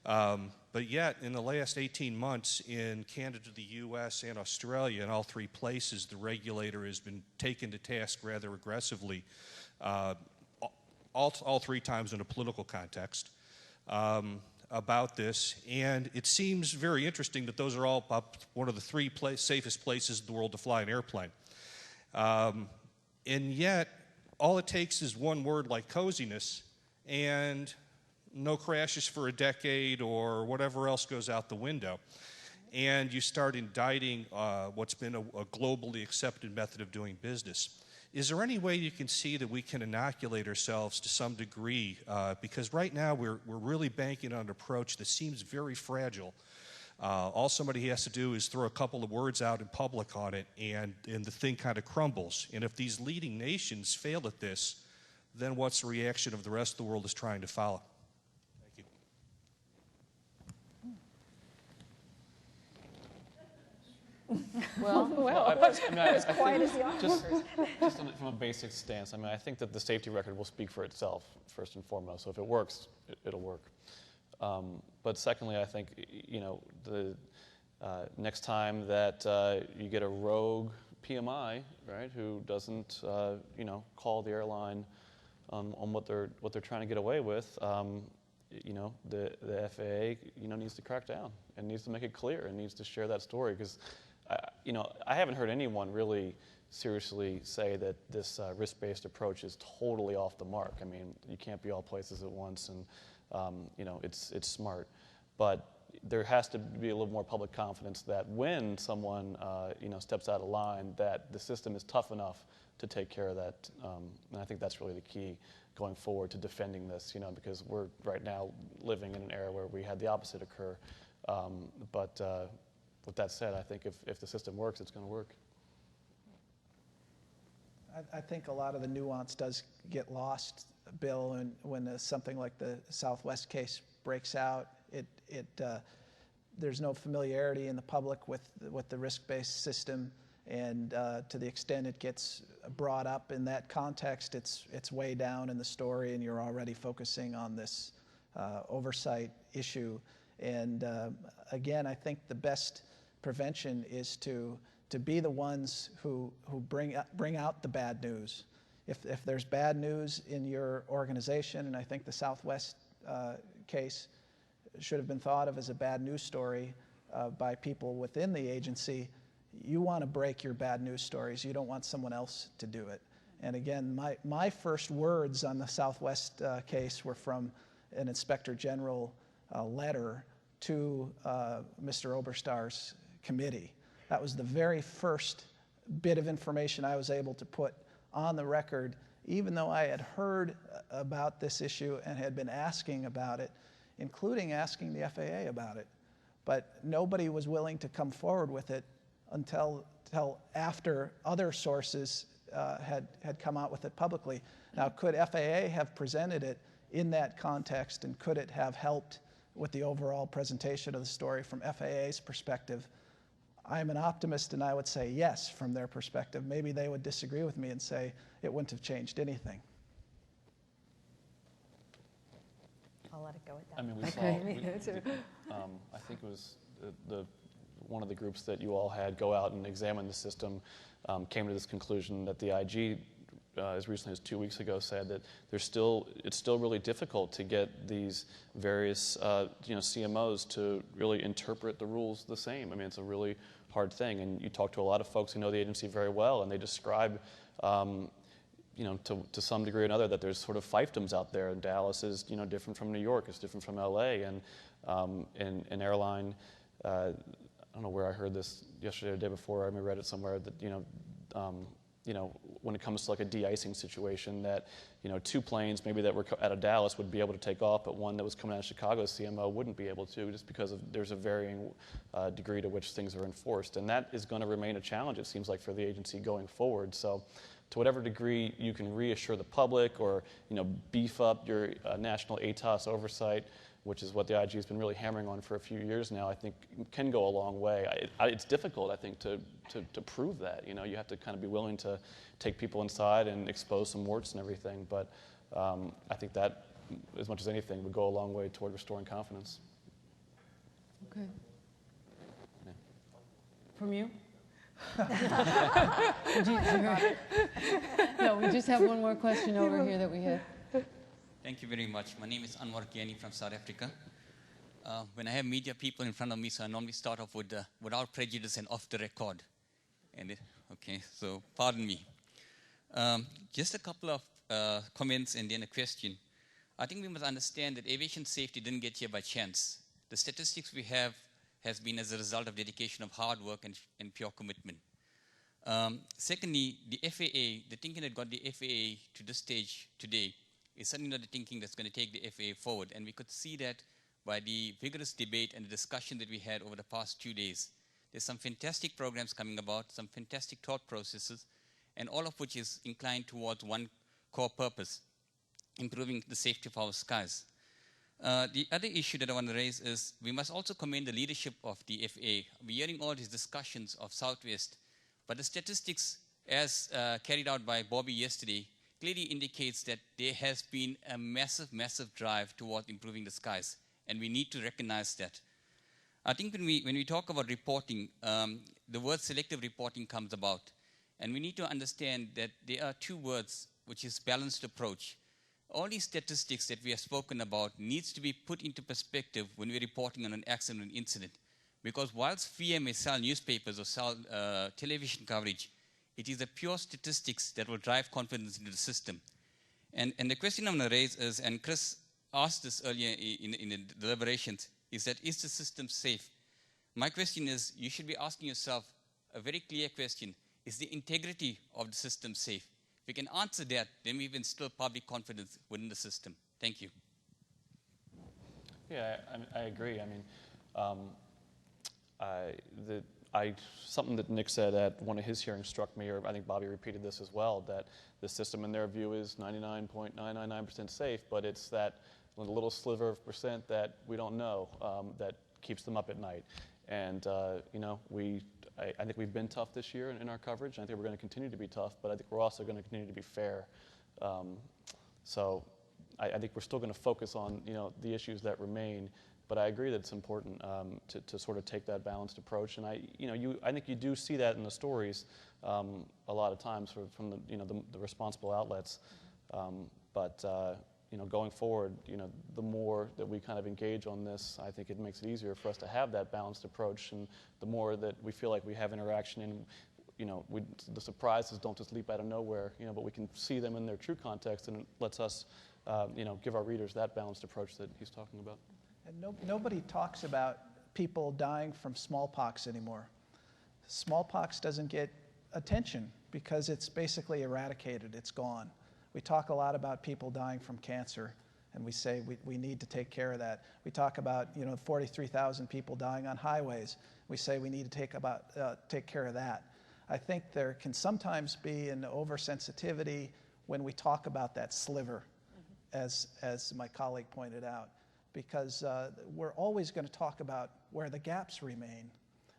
But yet, in the last 18 months in Canada, the U.S., and Australia, in all three places, the regulator has been taken to task rather aggressively all three times in a political context about this. And it seems very interesting that those are all one of the three safest places in the world to fly an airplane. And yet, all it takes is one word like coziness, and no crashes for a decade or whatever else goes out the window. And you start indicting what's been a globally accepted method of doing business. Is there any way you can see that we can inoculate ourselves to some degree? Because right now we're really banking on an approach that seems very fragile All somebody has to do is throw a couple of words out in public on it, and the thing kind of crumbles. And if these leading nations fail at this, then what's the reaction of the rest of the world is trying to follow? Thank you. as quiet as the officers. Just from a basic stance, I mean, I think that the safety record will speak for itself, first and foremost. So if it works, it'll work. But secondly, I think, you know, the next time that you get a rogue PMI, right, who doesn't, you know, call the airline on what they're trying to get away with, you know, the FAA, you know, needs to crack down and needs to make it clear and needs to share that story, because, you know, I haven't heard anyone really seriously say that this risk-based approach is totally off the mark. I mean, you can't be all places at once, and you know, it's smart, but there has to be a little more public confidence that when someone you know, steps out of line, that the system is tough enough to take care of that, and I think that's really the key going forward to defending this, you know, because we're right now living in an era where we had the opposite occur. But with that said, I think if the system works, it's going to work. I think a lot of the nuance does get lost, Bill, and when something like the Southwest case breaks out, there's no familiarity in the public with the risk-based system, and to the extent it gets brought up in that context, it's way down in the story, and you're already focusing on this oversight issue. And again, I think the best prevention is to be the ones who bring out the bad news. If there's bad news in your organization, and I think the Southwest case should have been thought of as a bad news story by people within the agency, you want to break your bad news stories. You don't want someone else to do it. And again, my first words on the Southwest case were from an Inspector General letter to Mr. Oberstar's committee. That was the very first bit of information I was able to put on the record, even though I had heard about this issue and had been asking about it, including asking the FAA about it. But nobody was willing to come forward with it until after other sources had come out with it publicly. Now, could FAA have presented it in that context, and could it have helped with the overall presentation of the story from FAA's perspective? I'm an optimist, and I would say yes from their perspective. Maybe they would disagree with me and say it wouldn't have changed anything. I'll let it go at that. I mean, we saw, I think it was one of the groups that you all had go out and examine the system came to this conclusion that the IG, as recently as 2 weeks ago, said that it's still really difficult to get these various you know, CMOs to really interpret the rules the same. I mean, it's a really hard thing, and you talk to a lot of folks who know the agency very well, and they describe you know, to some degree or another, that there's sort of fiefdoms out there, and Dallas is, you know, different from New York, it's different from LA, and an airline, I don't know where I heard this yesterday or the day before, I read it somewhere, that, you know, when it comes to like a de-icing situation, that, you know, 2 planes maybe that were out of Dallas would be able to take off, but one that was coming out of Chicago, CMO, wouldn't be able to, just because there's a varying degree to which things are enforced. And that is going to remain a challenge, it seems like, for the agency going forward. So to whatever degree you can reassure the public, or, you know, beef up your national ATOS oversight, which is what the IG has been really hammering on for a few years now, I think can go a long way. It's difficult, I think, to prove that. You know, you have to kind of be willing to take people inside and expose some warts and everything. But I think that, as much as anything, would go a long way toward restoring confidence. Okay. Yeah. From you? No, we just have one more question over here that we had. Thank you very much. My name is Anwar Kiani from South Africa. When I have media people in front of me, so I normally start off with without prejudice and off the record. Okay, so pardon me. Just a couple of comments and then a question. I think we must understand that aviation safety didn't get here by chance. The statistics we have has been as a result of dedication of hard work and pure commitment. Secondly, the FAA, the thinking that got the FAA to this stage today is certainly not the thinking that's going to take the FAA forward. And we could see that by the vigorous debate and the discussion that we had over the past 2 days. There's some fantastic programs coming about, some fantastic thought processes, and all of which is inclined towards one core purpose: improving the safety of our skies. The other issue that I want to raise is we must also commend the leadership of the FAA. We're hearing all these discussions of Southwest, but the statistics as carried out by Bobby yesterday clearly indicates that there has been a massive, massive drive towards improving the skies, and we need to recognize that. I think when we talk about reporting, the word selective reporting comes about, and we need to understand that there are two words, which is balanced approach. All these statistics that we have spoken about needs to be put into perspective when we're reporting on an accident or incident. Because whilst FAA may sell newspapers or sell television coverage, it is the pure statistics that will drive confidence into the system. And the question I'm going to raise is, and Chris asked this earlier in the deliberations, is that is the system safe? My question is, you should be asking yourself a very clear question: is the integrity of the system safe? If we can answer that, then we instill public confidence within the system. Thank you. Yeah, I agree. I mean, something that Nick said at one of his hearings struck me, or I think Bobby repeated this as well, that the system in their view is 99.999% safe, but it's that little sliver of percent that we don't know that keeps them up at night. And you know, I think we've been tough this year in our coverage, and I think we're going to continue to be tough, but I think we're also going to continue to be fair. So I think we're still going to focus on, you know, the issues that remain, but I agree that it's important to sort of take that balanced approach. And I think you do see that in the stories a lot of times from the, you know, the responsible outlets. You know, going forward, you know, the more that we kind of engage on this, I think it makes it easier for us to have that balanced approach, and the more that we feel like we have interaction, and you know, the surprises don't just leap out of nowhere, you know, but we can see them in their true context, and it lets us, you know, give our readers that balanced approach that he's talking about. And nobody talks about people dying from smallpox anymore. Smallpox doesn't get attention because it's basically eradicated, it's gone. We talk a lot about people dying from cancer, and we say we need to take care of that. We talk about, you know, 43,000 people dying on highways. We say we need to take care of that. I think there can sometimes be an oversensitivity when we talk about that sliver, as my colleague pointed out, because we're always going to talk about where the gaps remain.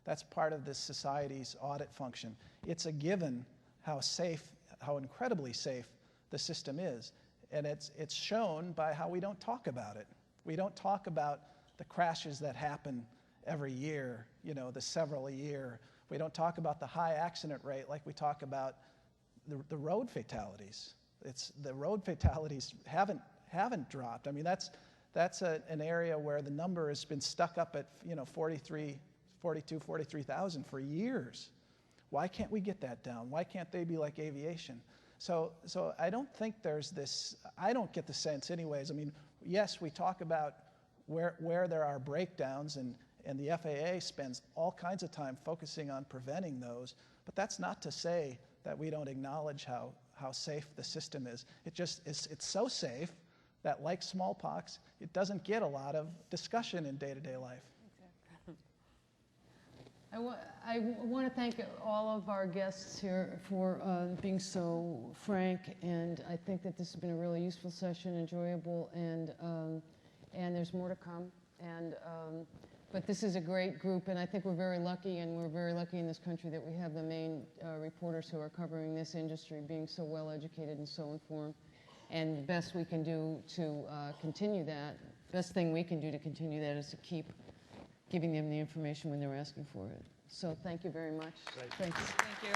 That's part of this society's audit function. It's a given how safe, how incredibly safe the system is, and it's shown by how we don't talk about it. We don't talk about the crashes that happen every year, you know, the several a year. We don't talk about the high accident rate like we talk about the road fatalities. The road fatalities haven't dropped. I mean, that's an area where the number has been stuck up at, you know, 43,000 for years. Why can't we get that down? Why can't they be like aviation? So I don't think there's this, I don't get the sense anyways. I mean, yes, we talk about where there are breakdowns, and the FAA spends all kinds of time focusing on preventing those, but that's not to say that we don't acknowledge how safe the system is. It's so safe that, like smallpox, it doesn't get a lot of discussion in day-to-day life. I want to thank all of our guests here for being so frank, and I think that this has been a really useful session, enjoyable, and there's more to come. But this is a great group, and I think we're very lucky, and we're very lucky in this country that we have the main reporters who are covering this industry being so well educated and so informed. And the best we can do to continue that, best thing we can do to continue that is to keep giving them the information when they're asking for it. So thank you very much. Great. Thanks. Thank you.